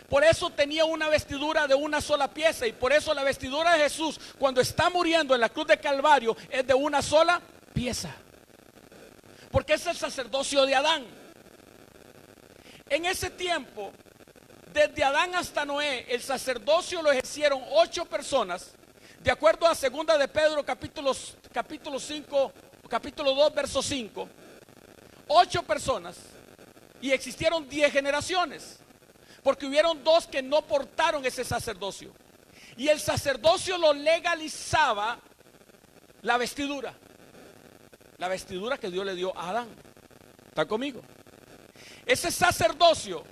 Por eso tenía una vestidura de una sola pieza, y por eso la vestidura de Jesús, cuando está muriendo en la cruz de Calvario, es de una sola pieza. Porque es el sacerdocio de Adán. En ese tiempo, desde Adán hasta Noé, el sacerdocio lo ejercieron 8 personas, de acuerdo a 2 de Pedro capítulo 5, capítulo 2, verso 5. 8 personas, y existieron 10 generaciones. Porque hubieron 2 que no portaron ese sacerdocio. Y el sacerdocio lo legalizaba la vestidura. La vestidura que Dios le dio a Adán. ¿Está conmigo? Ese sacerdocio,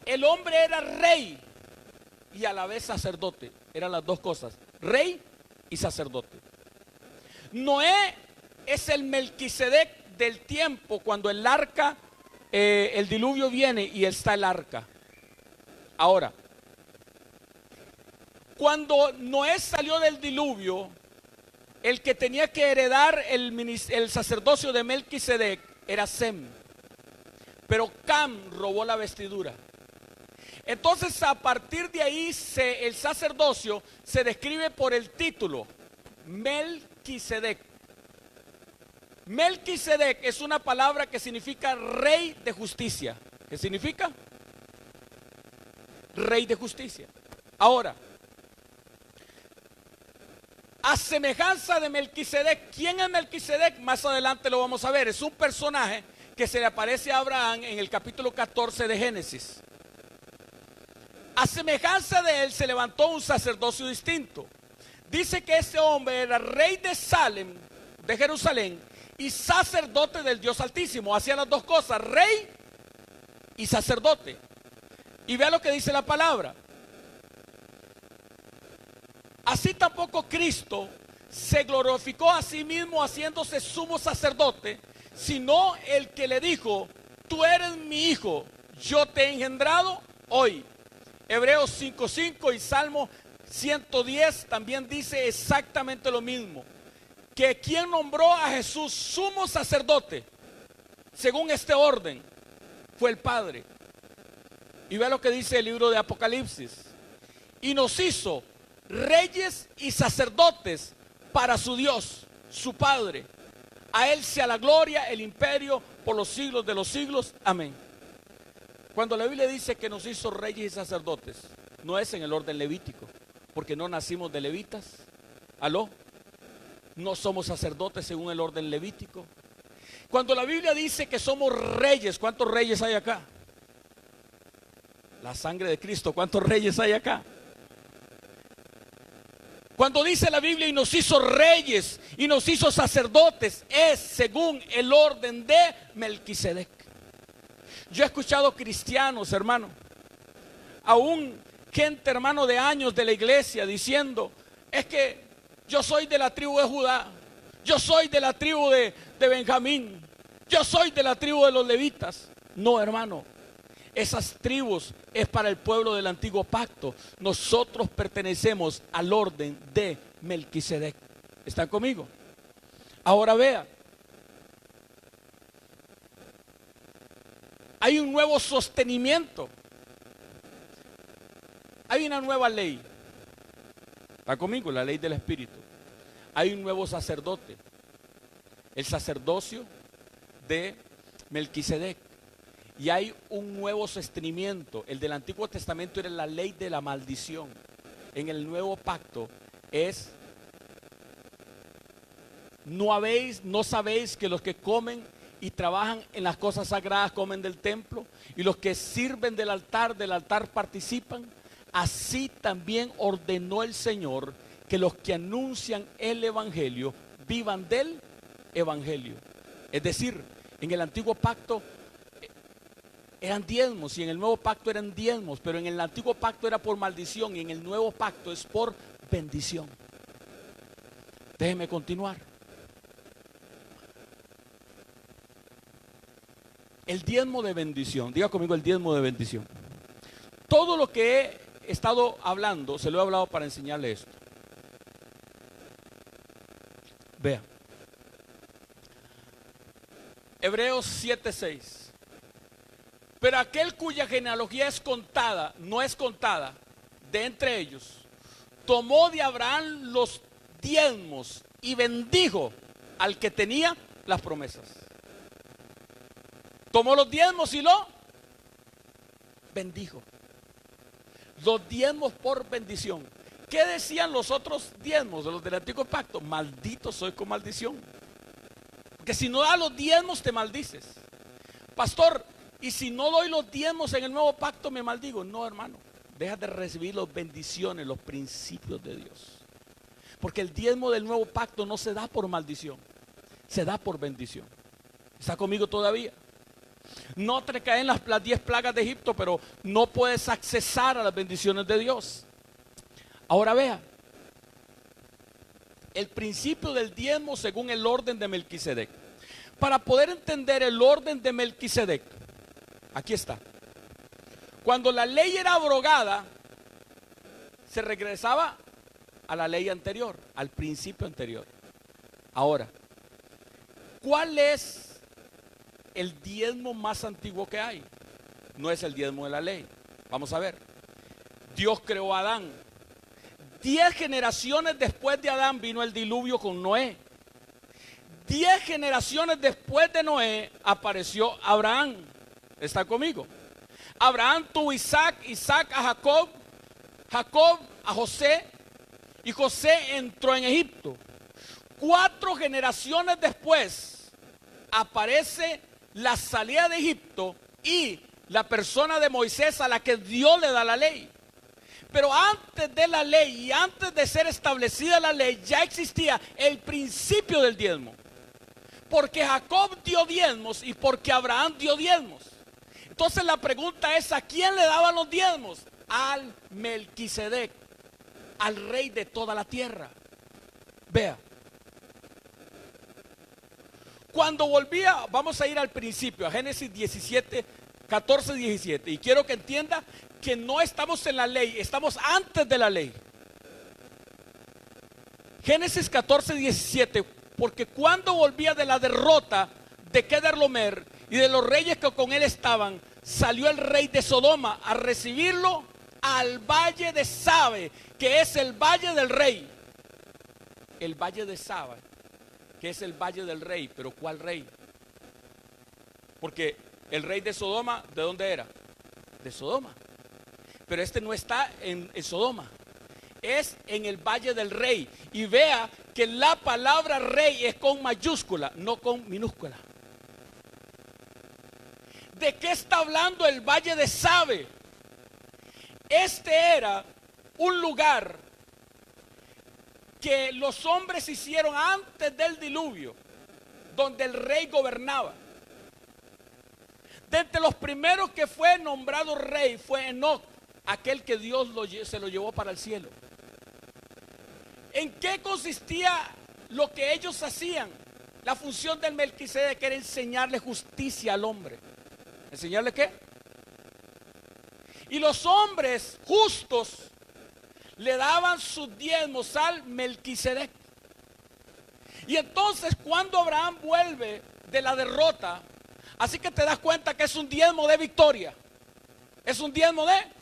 el hombre era rey y a la vez sacerdote. Eran las dos cosas, rey y sacerdote. Noé es el Melquisedec del tiempo cuando el arca, el diluvio viene y está el arca. Ahora, cuando Noé salió del diluvio, el que tenía que heredar el sacerdocio de Melquisedec era Sem. Pero Cam robó la vestidura. Entonces, a partir de ahí, el sacerdocio se describe por el título Melquisedec. Melquisedec es una palabra que significa rey de justicia. ¿Qué significa? Rey de justicia. Ahora, a semejanza de Melquisedec, ¿quién es Melquisedec? Más adelante lo vamos a ver. Es un personaje que se le aparece a Abraham en el capítulo 14 de Génesis. A semejanza de él se levantó un sacerdocio distinto. Dice que ese hombre era rey de Salem, de Jerusalén, y sacerdote del Dios Altísimo. Hacía las dos cosas, rey y sacerdote. Y vea lo que dice la palabra. Así tampoco Cristo se glorificó a sí mismo haciéndose sumo sacerdote, sino el que le dijo: tú eres mi hijo, yo te he engendrado hoy. Hebreos 5:5 y Salmo 110 también dice exactamente lo mismo. Que quien nombró a Jesús sumo sacerdote, según este orden, fue el Padre. Y vea lo que dice el libro de Apocalipsis. Y nos hizo reyes y sacerdotes para su Dios, su Padre. A Él sea la gloria, el imperio, por los siglos de los siglos. Amén. Cuando la Biblia dice que nos hizo reyes y sacerdotes, no es en el orden levítico, porque no nacimos de levitas. ¿Aló? No somos sacerdotes según el orden levítico. Cuando la Biblia dice que somos reyes, ¿cuántos reyes hay acá? La sangre de Cristo, ¿cuántos reyes hay acá? Cuando dice la Biblia y nos hizo reyes y nos hizo sacerdotes, es según el orden de Melquisedec. Yo he escuchado cristianos, hermano, aún gente, hermano, de años de la iglesia diciendo: es que yo soy de la tribu de Judá, yo soy de la tribu de Benjamín, yo soy de la tribu de los levitas. No, hermano, esas tribus es para el pueblo del antiguo pacto. Nosotros pertenecemos al orden de Melquisedec. ¿Están conmigo? Ahora vea, hay un nuevo sostenimiento, hay una nueva ley. ¿Está conmigo? La ley del Espíritu. Hay un nuevo sacerdote, el sacerdocio de Melquisedec. Y hay un nuevo sostenimiento. El del Antiguo Testamento era la ley de la maldición. En el nuevo pacto es: no sabéis que los que comen y trabajan en las cosas sagradas comen del templo, y los que sirven del altar participan. Así también ordenó el Señor que los que anuncian el evangelio vivan del evangelio. Es decir, en el antiguo pacto eran diezmos y en el nuevo pacto eran diezmos, pero en el antiguo pacto era por maldición y en el nuevo pacto es por bendición. Déjeme continuar. El diezmo de bendición, diga conmigo el diezmo de bendición. Todo lo que he estado hablando, se lo he hablado para enseñarle esto. Vea, Hebreos 7:6. Pero aquel cuya genealogía es contada, no es contada de entre ellos, tomó de Abraham los diezmos y bendijo al que tenía las promesas. Tomó los diezmos y lo bendijo. Los diezmos por bendición. ¿Qué decían los otros diezmos de los del antiguo pacto? Maldito soy con maldición. Porque si no das los diezmos te maldices. Pastor, y si no doy los diezmos en el nuevo pacto me maldigo. No, hermano, deja de recibir las bendiciones, los principios de Dios. Porque el diezmo del nuevo pacto no se da por maldición, se da por bendición. ¿Está conmigo todavía? No te caen las 10 plagas de Egipto, pero no puedes accesar a las bendiciones de Dios. Ahora vea, el principio del diezmo según el orden de Melquisedec. Para poder entender el orden de Melquisedec, aquí está. Cuando la ley era abrogada, se regresaba a la ley anterior, al principio anterior. Ahora, ¿cuál es el diezmo más antiguo que hay? No es el diezmo de la ley. Vamos a ver. Dios creó a Adán. 10 generaciones después de Adán vino el diluvio con Noé. 10 generaciones después de Noé apareció Abraham. ¿Está conmigo? Abraham tuvo Isaac, Isaac a Jacob, Jacob a José, y José entró en Egipto. 4 generaciones después aparece la salida de Egipto y la persona de Moisés a la que Dios le da la ley. Pero antes de la ley y antes de ser establecida la ley ya existía el principio del diezmo. Porque Jacob dio diezmos y porque Abraham dio diezmos. Entonces la pregunta es: ¿a quién le daban los diezmos? Al Melquisedec, al rey de toda la tierra. Vea, cuando volvía, vamos a ir al principio, a Génesis 17, 14, 17. Y quiero que entienda que no estamos en la ley, estamos antes de la ley. Génesis 14, 17. Porque cuando volvía de la derrota de Quedarlomer y de los reyes que con él estaban, salió el rey de Sodoma a recibirlo al valle de Sabe, que es el valle del rey. El valle de Sabe, que es el valle del rey. Pero ¿cuál rey? Porque el rey de Sodoma, ¿de dónde era? De Sodoma. Pero este no está en Sodoma, es en el valle del rey. Y vea que la palabra rey es con mayúscula, no con minúscula. ¿De qué está hablando el valle de Sabe? Este era un lugar que los hombres hicieron antes del diluvio, donde el rey gobernaba. De entre los primeros que fue nombrado rey fue Enoc, aquel que Dios se lo llevó para el cielo. ¿En qué consistía lo que ellos hacían? La función del Melquisedec era enseñarle justicia al hombre. ¿Enseñarle qué? Y los hombres justos le daban sus diezmos al Melquisedec. Y entonces cuando Abraham vuelve de la derrota, así que te das cuenta que es un diezmo de victoria. Es un diezmo de...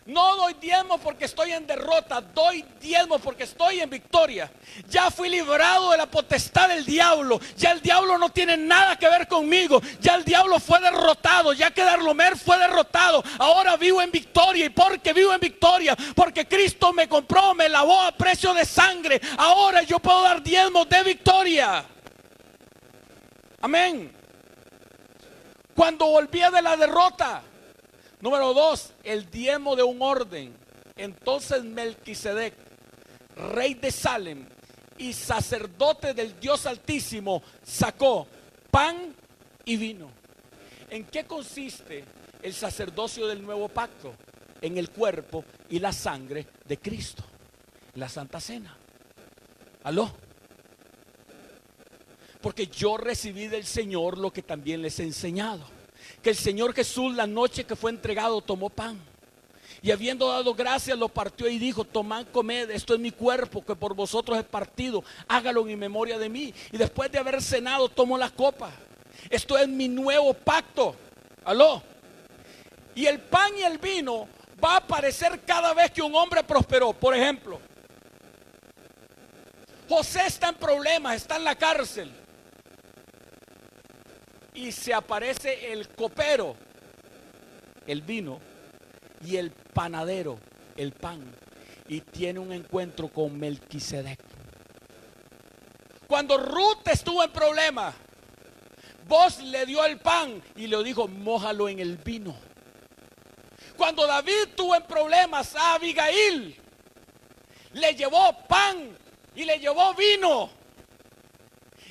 No doy diezmo porque estoy en derrota, doy diezmo porque estoy en victoria. Ya fui librado de la potestad del diablo. Ya el diablo no tiene nada que ver conmigo. Ya el diablo fue derrotado. Ya Kedorlaomer fue derrotado. Ahora vivo en victoria. ¿Y por qué vivo en victoria? Porque Cristo me compró, me lavó a precio de sangre. Ahora yo puedo dar diezmos de victoria. Amén. Cuando volvía de la derrota. Número 2, el diezmo de un orden. Entonces Melquisedec, rey de Salem y sacerdote del Dios Altísimo, sacó pan y vino. ¿En qué consiste el sacerdocio del nuevo pacto? En el cuerpo y la sangre de Cristo, la Santa Cena. ¿Aló? Porque yo recibí del Señor lo que también les he enseñado. Que el Señor Jesús, la noche que fue entregado, tomó pan y habiendo dado gracias lo partió y dijo: tomad, comed, esto es mi cuerpo que por vosotros es partido, hágalo en memoria de mí. Y después de haber cenado tomó la copa. Esto es mi nuevo pacto. ¿Aló? Y el pan y el vino va a aparecer cada vez que un hombre prosperó. Por ejemplo, José está en problemas, está en la cárcel. Y se aparece el copero, el vino, y el panadero, el pan. Y tiene un encuentro con Melquisedec. Cuando Ruth estuvo en problemas, Boaz le dio el pan y le dijo: mójalo en el vino. Cuando David tuvo en problemas, a Abigail le llevó pan y le llevó vino.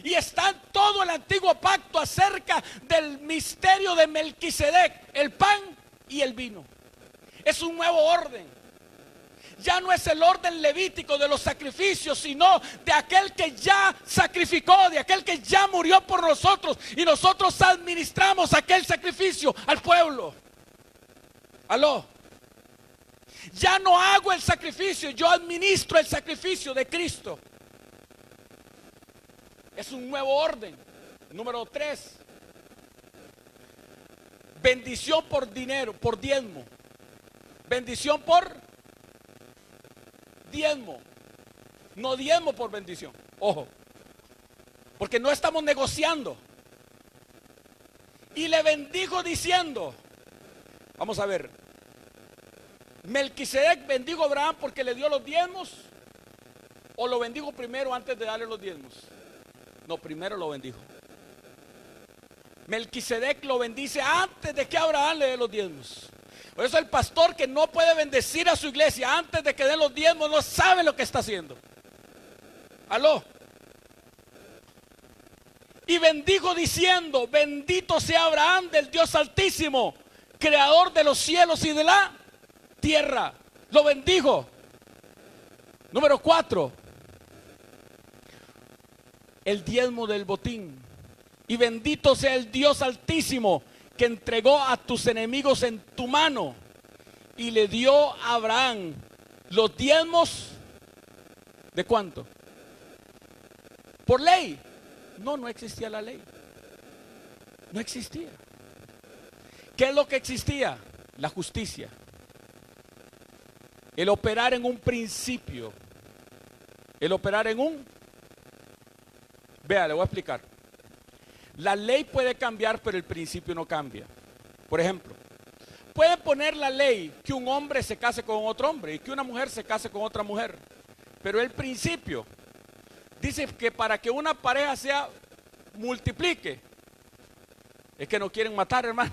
Y está en todo el antiguo pacto acerca del misterio de Melquisedec, el pan y el vino. Es un nuevo orden. Ya no es el orden levítico de los sacrificios, sino de aquel que ya sacrificó, de aquel que ya murió por nosotros. Y nosotros administramos aquel sacrificio al pueblo. ¿Aló? Ya no hago el sacrificio, yo administro el sacrificio de Cristo. Es un nuevo orden. Número 3. Bendición por dinero, por diezmo. Bendición por diezmo. No diezmo por bendición. Ojo. Porque no estamos negociando. Y le bendijo diciendo, vamos a ver, Melquisedec bendijo a Abraham porque le dio los diezmos, o lo bendijo primero antes de darle los diezmos. No, primero lo bendijo. Melquisedec lo bendice antes de que Abraham le dé los diezmos. Por eso el pastor que no puede bendecir a su iglesia antes de que den los diezmos no sabe lo que está haciendo. ¿Aló? Y bendijo diciendo: bendito sea Abraham del Dios Altísimo, creador de los cielos y de la tierra. Lo bendijo. Número 4. El diezmo del botín. Y bendito sea el Dios Altísimo, que entregó a tus enemigos en tu mano. Y le dio a Abraham los diezmos. ¿De cuánto? ¿Por ley? No existía la ley. No existía. ¿Qué es lo que existía? La justicia. El operar en un principio. El operar en un... Vea, le voy a explicar. La ley puede cambiar, pero el principio no cambia. Por ejemplo, puede poner la ley que un hombre se case con otro hombre y que una mujer se case con otra mujer. Pero el principio dice que para que una pareja sea multiplique, es que no quieren matar, hermano.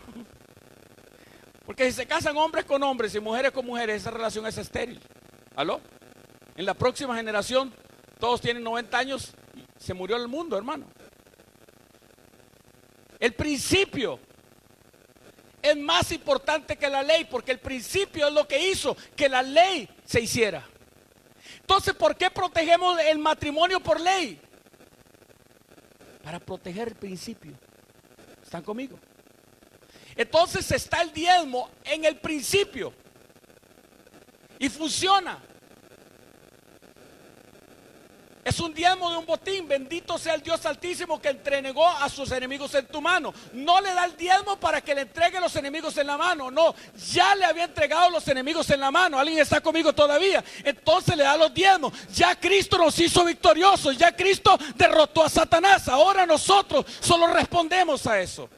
Porque si se casan hombres con hombres y mujeres con mujeres, esa relación es estéril. ¿Aló? En la próxima generación, todos tienen 90 años y se murió el mundo, hermano. El principio es más importante que la ley, porque el principio es lo que hizo que la ley se hiciera. Entonces, ¿por qué protegemos el matrimonio por ley? Para proteger el principio. ¿Están conmigo? Entonces está el diezmo en el principio y funciona. Es un diezmo de un botín. Bendito sea el Dios Altísimo que entregó a sus enemigos en tu mano. No le da el diezmo para que le entregue los enemigos en la mano. No, ya le había entregado los enemigos en la mano. ¿Alguien está conmigo todavía? Entonces le da los diezmos. Ya Cristo nos hizo victoriosos. Ya Cristo derrotó a Satanás. Ahora nosotros solo respondemos a eso.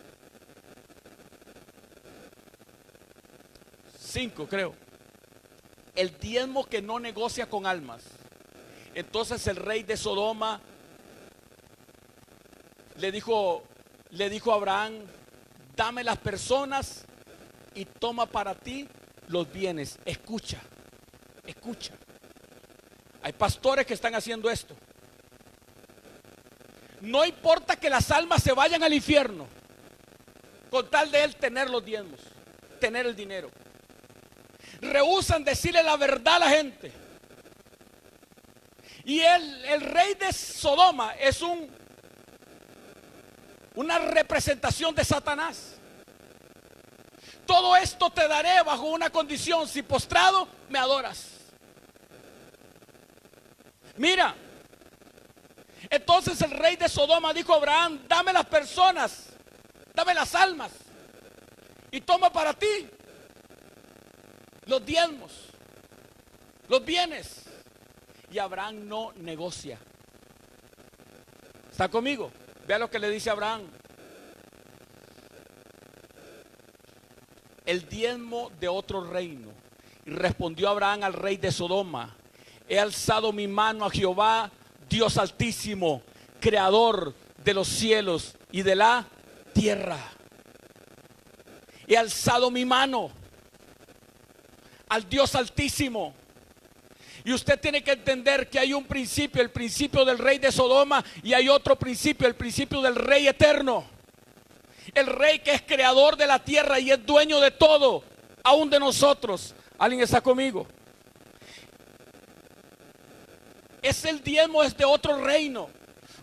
5, creo. El diezmo que no negocia con almas. Entonces el rey de Sodoma le dijo a Abraham: dame las personas y toma para ti los bienes. Escucha. Hay pastores que están haciendo esto. No importa que las almas se vayan al infierno, con tal de él tener los diezmos, tener el dinero. Rehúsan decirle la verdad a la gente. Y el rey de Sodoma es una representación de Satanás. Todo esto te daré bajo una condición: si postrado me adoras. Mira, entonces el rey de Sodoma dijo a Abraham: dame las personas, dame las almas y toma para ti los diezmos, los bienes. Y Abraham no negocia. ¿Está conmigo? Vea lo que le dice Abraham. El diezmo de otro reino. Y respondió Abraham al rey de Sodoma: he alzado mi mano a Jehová, Dios Altísimo, creador de los cielos y de la tierra. He alzado mi mano al Dios Altísimo. Y usted tiene que entender que hay un principio, el principio del rey de Sodoma, y hay otro principio, el principio del rey eterno. El rey que es creador de la tierra y es dueño de todo, aún de nosotros. ¿Alguien está conmigo? Es el diezmo, es de otro reino.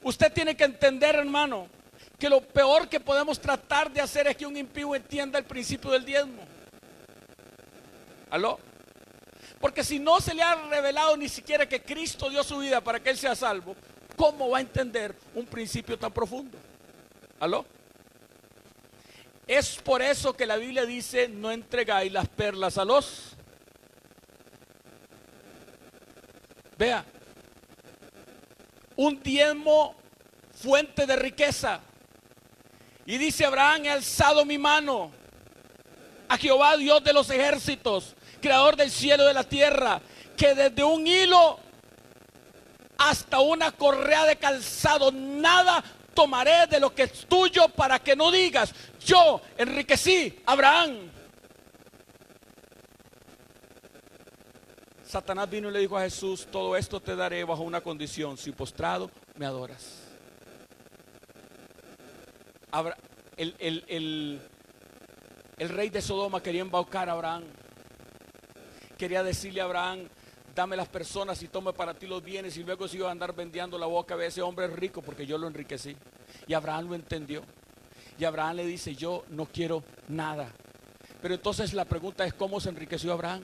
Usted tiene que entender, hermano, que lo peor que podemos tratar de hacer es que un impío entienda el principio del diezmo. ¿Aló? Porque si no se le ha revelado ni siquiera que Cristo dio su vida para que él sea salvo, ¿cómo va a entender un principio tan profundo? ¿Aló? Es por eso que la Biblia dice: no entregáis las perlas a los. Vea, un diezmo fuente de riqueza. Y dice Abraham: he alzado mi mano a Jehová, Dios de los ejércitos, creador del cielo y de la tierra, que desde un hilo hasta una correa de calzado nada tomaré de lo que es tuyo, para que no digas: yo enriquecí a Abraham. Satanás vino y le dijo a Jesús: todo esto te daré bajo una condición: si postrado me adoras. El rey de Sodoma quería embaucar a Abraham. Quería decirle a Abraham: dame las personas y tome para ti los bienes, y luego se iba a andar vendiendo la boca de ese hombre rico porque yo lo enriquecí. Y Abraham lo entendió. Y Abraham le dice: yo no quiero nada. Pero entonces la pregunta es: ¿cómo se enriqueció Abraham?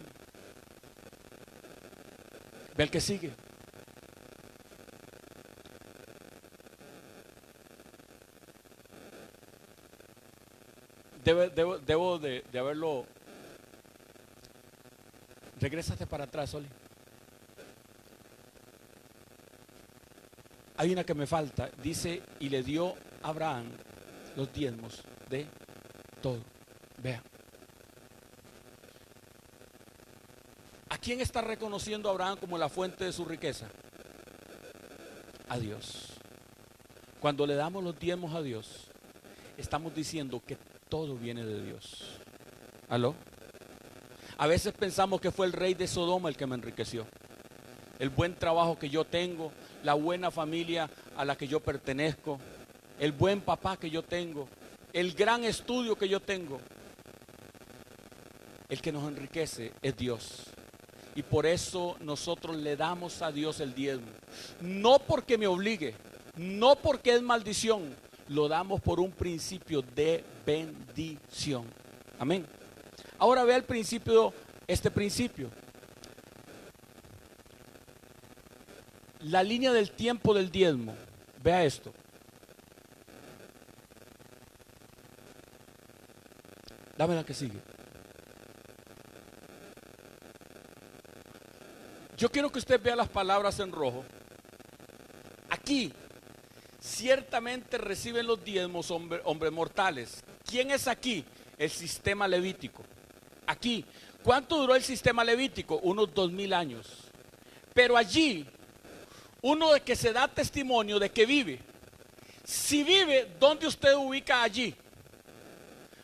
Ve el que sigue. Debo de haberlo. Regrésate para atrás, Oli. Hay una que me falta. Dice: y le dio a Abraham los diezmos de todo. Vea. ¿A quién está reconociendo Abraham como la fuente de su riqueza? A Dios. Cuando le damos los diezmos a Dios, estamos diciendo que todo viene de Dios. ¿Aló? A veces pensamos que fue el rey de Sodoma el que me enriqueció. el buen trabajo que yo tengo, la buena familia a la que yo pertenezco, el buen papá que yo tengo, el gran estudio que yo tengo. El que nos enriquece es Dios. Y por eso nosotros le damos a Dios el diezmo. No porque me obligue, no porque es maldición, lo damos por un principio de bendición. Amén. Ahora vea el principio, este principio. La línea del tiempo del diezmo. Vea esto. Dame la que sigue. Yo quiero que usted vea las palabras en rojo. Aquí, ciertamente reciben los diezmos hombres mortales. ¿Quién es aquí? El sistema levítico. Aquí, ¿cuánto duró el sistema levítico? Unos 2000 años. Pero allí, uno de que se da testimonio de que vive. Si vive, ¿dónde usted ubica allí?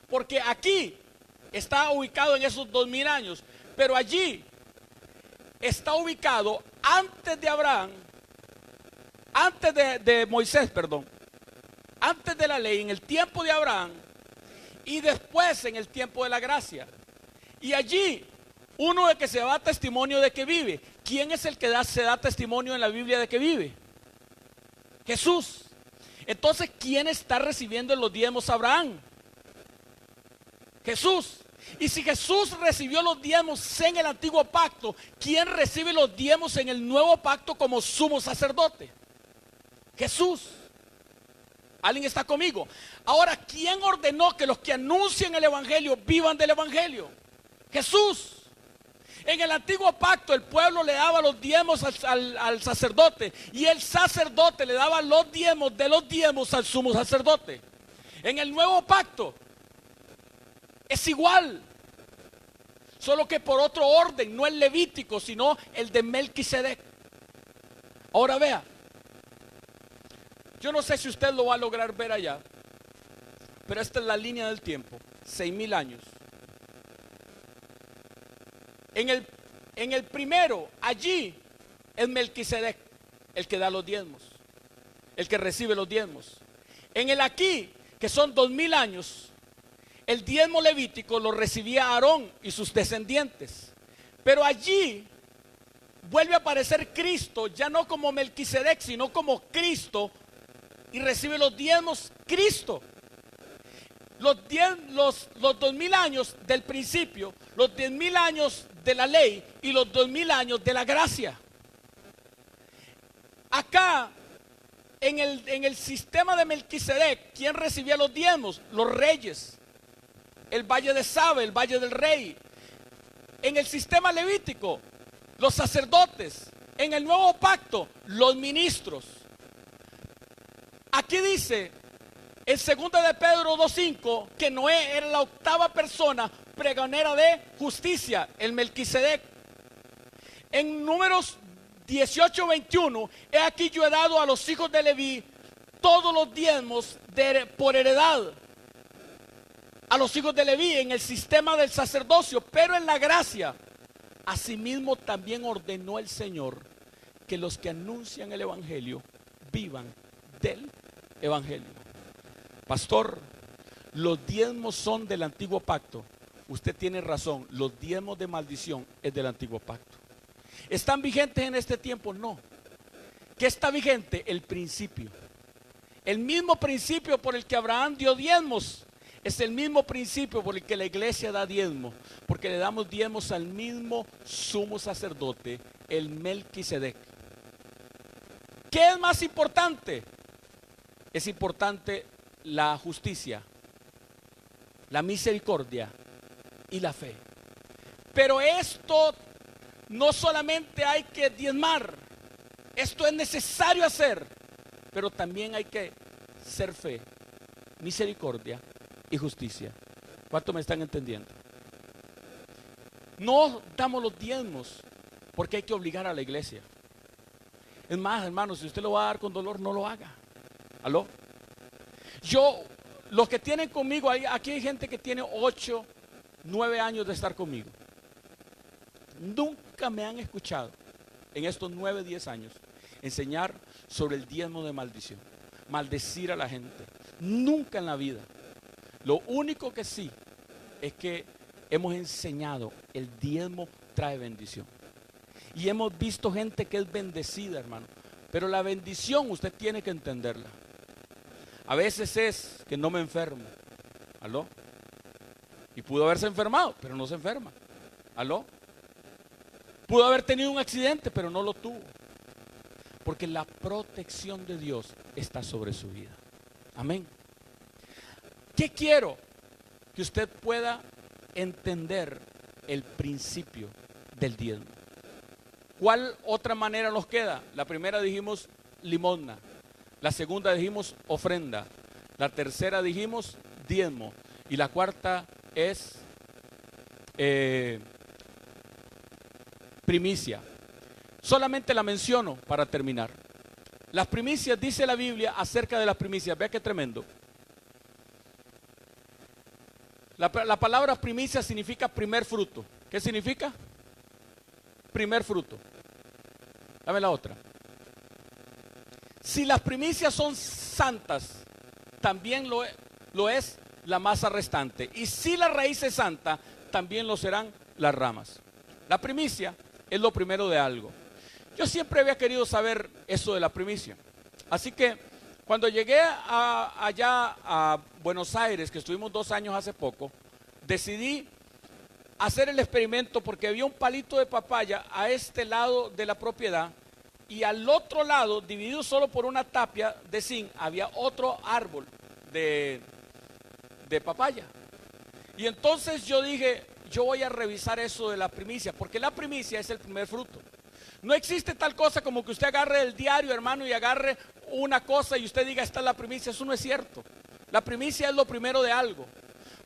Porque aquí está ubicado en esos 2000 años, pero allí está ubicado antes de Abraham, antes de Moisés, perdón, antes de la ley, en el tiempo de Abraham, y después en el tiempo de la gracia. Y allí, uno de que se da testimonio de que vive. ¿Quién es el que se da testimonio en la Biblia de que vive? Jesús. Entonces, ¿quién está recibiendo los diezmos a Abraham? Jesús. Y si Jesús recibió los diezmos en el antiguo pacto, ¿quién recibe los diezmos en el nuevo pacto como sumo sacerdote? Jesús. ¿Alguien está conmigo? Ahora, ¿quién ordenó que los que anuncian el evangelio vivan del evangelio? Jesús. En el antiguo pacto el pueblo le daba los diezmos al sacerdote, y el sacerdote le daba los diezmos de los diezmos al sumo sacerdote. En el nuevo pacto es igual, solo que por otro orden, no el levítico, sino el de Melquisedec. Ahora vea, yo no sé si usted lo va a lograr ver allá, pero esta es la línea del tiempo, 6000 años. En el primero, allí es Melquisedec el que da los diezmos, el que recibe los diezmos. En el aquí, que son 2000 años, el diezmo levítico lo recibía Aarón y sus descendientes. Pero allí vuelve a aparecer Cristo, ya no como Melquisedec, sino como Cristo, y recibe los diezmos Cristo. Los 2000 años del principio, los 10.000 años de la ley y los 2000 años de la gracia. Acá, en el sistema de Melquisedec, ¿quién recibía los diezmos? Los reyes. El valle de Sabe, el valle del rey. En el sistema levítico, los sacerdotes. En el nuevo pacto, los ministros. Aquí dice en 2 de Pedro 2:5 que Noé era la octava persona pregonera de justicia, el Melquisedec. En Números 18:21, he aquí yo he dado a los hijos de Leví todos los diezmos por heredad. A los hijos de Leví en el sistema del sacerdocio, pero en la gracia. Asimismo también ordenó el Señor que los que anuncian el evangelio vivan del evangelio. Pastor, los diezmos son del antiguo pacto. Usted tiene razón, los diezmos de maldición es del antiguo pacto. ¿Están vigentes en este tiempo? No. ¿Qué está vigente? El principio. El mismo principio por el que Abraham dio diezmos es el mismo principio por el que la iglesia da diezmos, porque le damos diezmos al mismo sumo sacerdote, el Melquisedec. ¿Qué es más importante? Es importante la justicia, la misericordia y la fe. Pero esto no solamente hay que diezmar, esto es necesario hacer, pero también hay que ser fe, misericordia y justicia. ¿Cuánto me están entendiendo? No damos los diezmos porque hay que obligar a la iglesia. Es más, hermanos, si usted lo va a dar con dolor, no lo haga. ¿Aló? Los que tienen conmigo, aquí hay gente que tiene 8, 9 años de estar conmigo. Nunca me han escuchado en estos 9, 10 años, enseñar sobre el diezmo de maldición. Maldecir a la gente. Nunca en la vida. Lo único que sí es que hemos enseñado el diezmo trae bendición. Y hemos visto gente que es bendecida, hermano. Pero la bendición usted tiene que entenderla. A veces es que no me enfermo. ¿Aló? Y pudo haberse enfermado, pero no se enferma. ¿Aló? Pudo haber tenido un accidente, pero no lo tuvo. Porque la protección de Dios está sobre su vida. Amén. ¿Qué quiero? Que usted pueda entender el principio del diezmo. ¿Cuál otra manera nos queda? La primera dijimos limosna. La segunda dijimos ofrenda. La tercera dijimos diezmo. Y la cuarta es primicia. Solamente la menciono para terminar. Las primicias, dice la Biblia acerca de las primicias. Vea qué tremendo. La palabra primicia significa primer fruto. ¿Qué significa? Primer fruto. Dame la otra. Si las primicias son santas, también lo es la masa restante. Y si la raíz es santa, también lo serán las ramas. La primicia es lo primero de algo. Yo siempre había querido saber eso de la primicia. Así que cuando llegué allá a Buenos Aires, que estuvimos 2 años hace poco, decidí hacer el experimento porque había un palito de papaya a este lado de la propiedad y al otro lado, dividido solo por una tapia de zinc, había otro árbol de papaya. Y entonces yo dije, yo voy a revisar eso de la primicia, porque la primicia es el primer fruto. No existe tal cosa como que usted agarre el diario, hermano, y agarre una cosa y usted diga, esta es la primicia. Eso no es cierto. La primicia es lo primero de algo.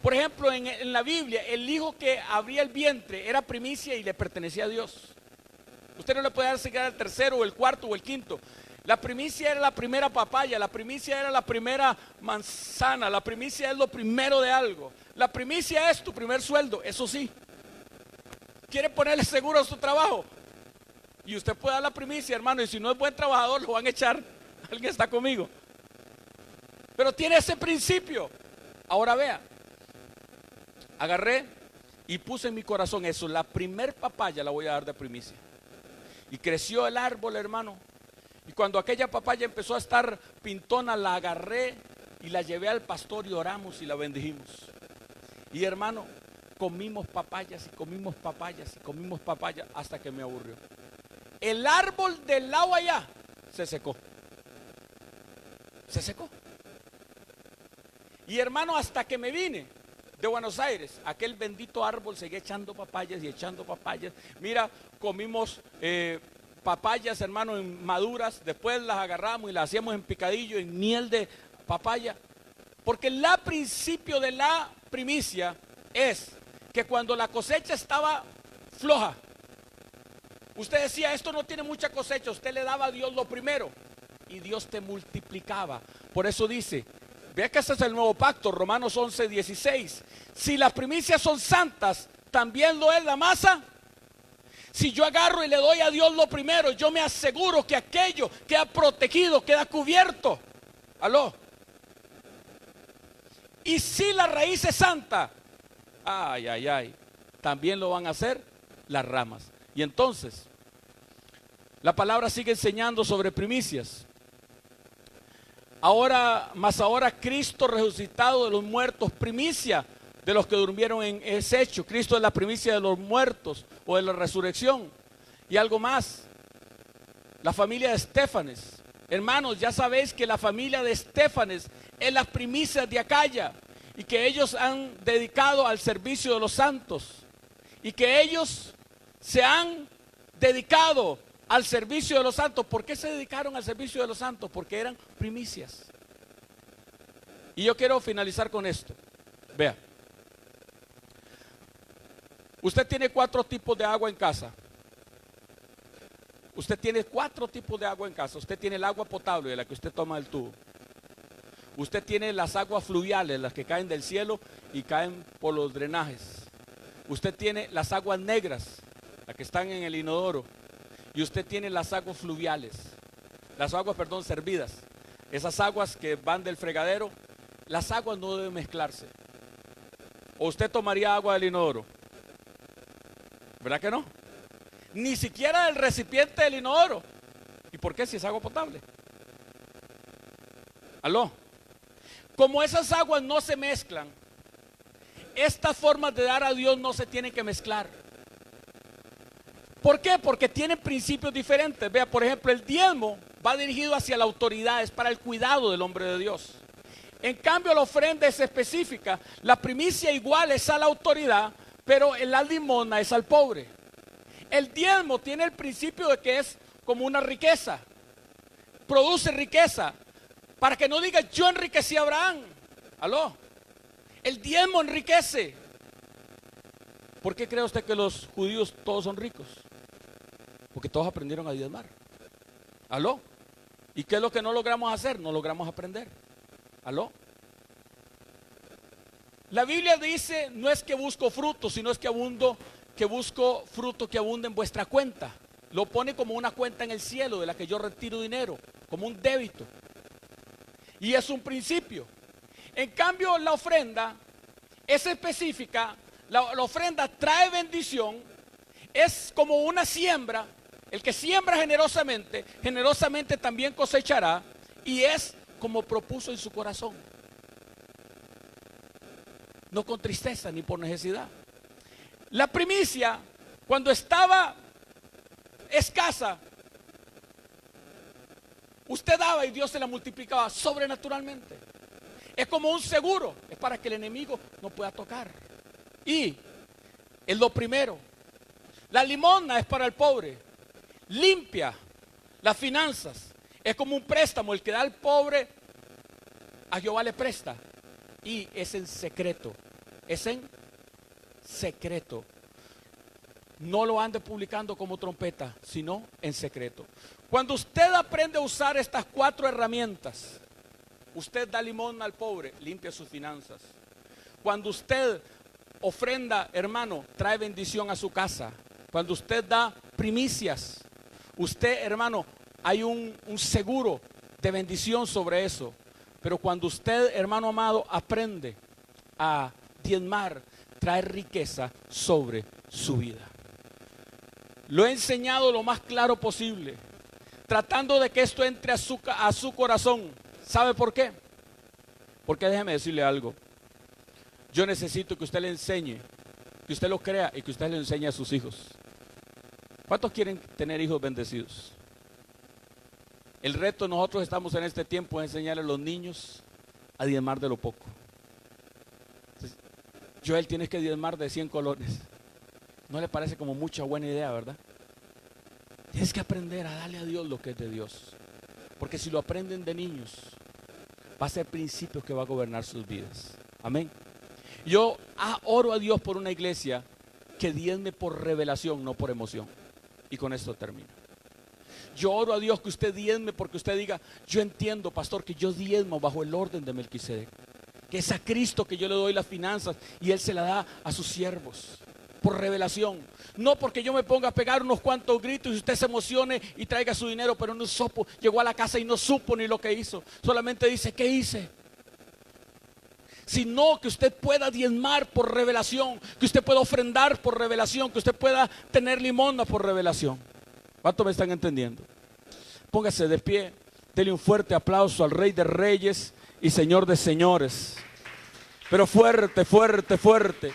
Por ejemplo, en la Biblia, el hijo que abría el vientre era primicia y le pertenecía a Dios. Usted no le puede dar seguir al tercero o el cuarto o el quinto. La primicia era la primera papaya, la primicia era la primera manzana, la primicia es lo primero de algo. La primicia es tu primer sueldo, eso sí. ¿Quiere ponerle seguro a su trabajo? Y usted puede dar la primicia, hermano, y si no es buen trabajador, lo van a echar. Alguien está conmigo. Pero tiene ese principio. Ahora vea, agarré y puse en mi corazón eso. La primer papaya la voy a dar de primicia. Y creció el árbol, hermano. Y cuando aquella papaya empezó a estar pintona, la agarré y la llevé al pastor y oramos y la bendijimos. Y hermano, comimos papayas y comimos papayas y comimos papayas hasta que me aburrió. El árbol del lado allá se secó. Se secó. Y hermano, hasta que me vine de Buenos Aires, aquel bendito árbol seguía echando papayas y echando papayas. Mira, comimos papayas, hermano, en maduras. Después las agarramos y las hacíamos en picadillo, en miel de papaya. Porque el principio de la primicia es que cuando la cosecha estaba floja, usted decía, esto no tiene mucha cosecha, usted le daba a Dios lo primero y Dios te multiplicaba. Por eso dice, vea que este es el nuevo pacto, Romanos 11:16. Si las primicias son santas, también lo es la masa. Si yo agarro y le doy a Dios lo primero, yo me aseguro que aquello queda protegido, queda cubierto. ¿Aló? Y si la raíz es santa, ay, ay, ay, también lo van a hacer las ramas. Y entonces, la palabra sigue enseñando sobre primicias. Ahora Cristo resucitado de los muertos, primicia de los que durmieron en ese hecho. Cristo es la primicia de los muertos o de la resurrección. Y algo más, la familia de Estéfanes. Hermanos, ya sabéis que la familia de Estéfanes es las primicias de Acaya y que ellos han dedicado al servicio de los santos y que ellos se han dedicado al servicio de los santos. ¿Por qué se dedicaron al servicio de los santos? Porque eran primicias. Y yo quiero finalizar con esto. Vea, usted tiene 4 tipos de agua en casa. Usted tiene 4 tipos de agua en casa. Usted tiene el agua potable, de la que usted toma del tubo. Usted tiene las aguas fluviales, las que caen del cielo y caen por los drenajes. Usted tiene las aguas negras, las que están en el inodoro. y usted tiene las aguas fluviales, las aguas, perdón, servidas, esas aguas que van del fregadero, las aguas no deben mezclarse. ¿O usted tomaría agua del inodoro? ¿Verdad que no? Ni siquiera del recipiente del inodoro. ¿Y por qué si es agua potable? ¿Aló? Como esas aguas no se mezclan, estas formas de dar a Dios no se tienen que mezclar. ¿Por qué? Porque tienen principios diferentes. Vea, por ejemplo, el diezmo va dirigido hacia la autoridad, es para el cuidado del hombre de Dios. En cambio, la ofrenda es específica. La primicia igual es a la autoridad, pero la limosna es al pobre. El diezmo tiene el principio de que es como una riqueza. Produce riqueza. Para que no diga yo enriquecí a Abraham. ¿Aló? El diezmo enriquece. ¿Por qué cree usted que los judíos todos son ricos? Porque todos aprendieron a diezmar. ¿Aló? ¿Y qué es lo que no logramos hacer? No logramos aprender. ¿Aló? La Biblia dice, no es que busco fruto, sino es que busco fruto que abunde en vuestra cuenta. Lo pone como una cuenta en el cielo de la que yo retiro dinero, como un débito. Y es un principio. En cambio, la ofrenda es específica. La ofrenda trae bendición. Es como una siembra. El que siembra generosamente, generosamente también cosechará. Y es como propuso en su corazón. No con tristeza ni por necesidad. La primicia, cuando estaba escasa, usted daba y Dios se la multiplicaba sobrenaturalmente. Es como un seguro, es para que el enemigo no pueda tocar. Y es lo primero. La limosna es para el pobre. Limpia las finanzas. Es como un préstamo. El que da al pobre, a Jehová le presta. Y es en secreto. Es en secreto. No lo ande publicando como trompeta, sino en secreto. Cuando usted aprende a usar estas 4 herramientas, usted da limosna al pobre, limpia sus finanzas. Cuando usted ofrenda, hermano, trae bendición a su casa. Cuando usted da primicias, usted, hermano, hay un seguro de bendición sobre eso. Pero cuando usted, hermano amado, aprende a diezmar, trae riqueza sobre su vida. Lo he enseñado lo más claro posible, tratando de que esto entre a su corazón. ¿Sabe por qué? Porque déjeme decirle algo. Yo necesito que usted le enseñe, que usted lo crea y que usted le enseñe a sus hijos. ¿Cuántos quieren tener hijos bendecidos? El reto nosotros estamos en este tiempo es enseñarle a los niños a diezmar de lo poco. Entonces, Joel, tienes que diezmar de 100 colones. ¿No le parece como mucha buena idea, verdad? Tienes que aprender a darle a Dios lo que es de Dios. Porque si lo aprenden de niños, va a ser principio que va a gobernar sus vidas. Amén. Yo oro a Dios por una iglesia que diezme por revelación, no por emoción. Y con esto termino. Yo oro a Dios que usted diezme porque usted diga, yo entiendo, pastor, que yo diezmo bajo el orden de Melquisedec. Que es a Cristo que yo le doy las finanzas y Él se la da a sus siervos. Por revelación, no porque yo me ponga a pegar unos cuantos gritos y usted se emocione y traiga su dinero, pero no supo, llegó a la casa y no supo ni lo que hizo, solamente dice, ¿qué hice? Sino que usted pueda diezmar por revelación, que usted pueda ofrendar por revelación, que usted pueda tener limosna por revelación. ¿Cuántos me están entendiendo? Póngase de pie, dele un fuerte aplauso al Rey de Reyes y Señor de Señores, pero fuerte, fuerte, fuerte.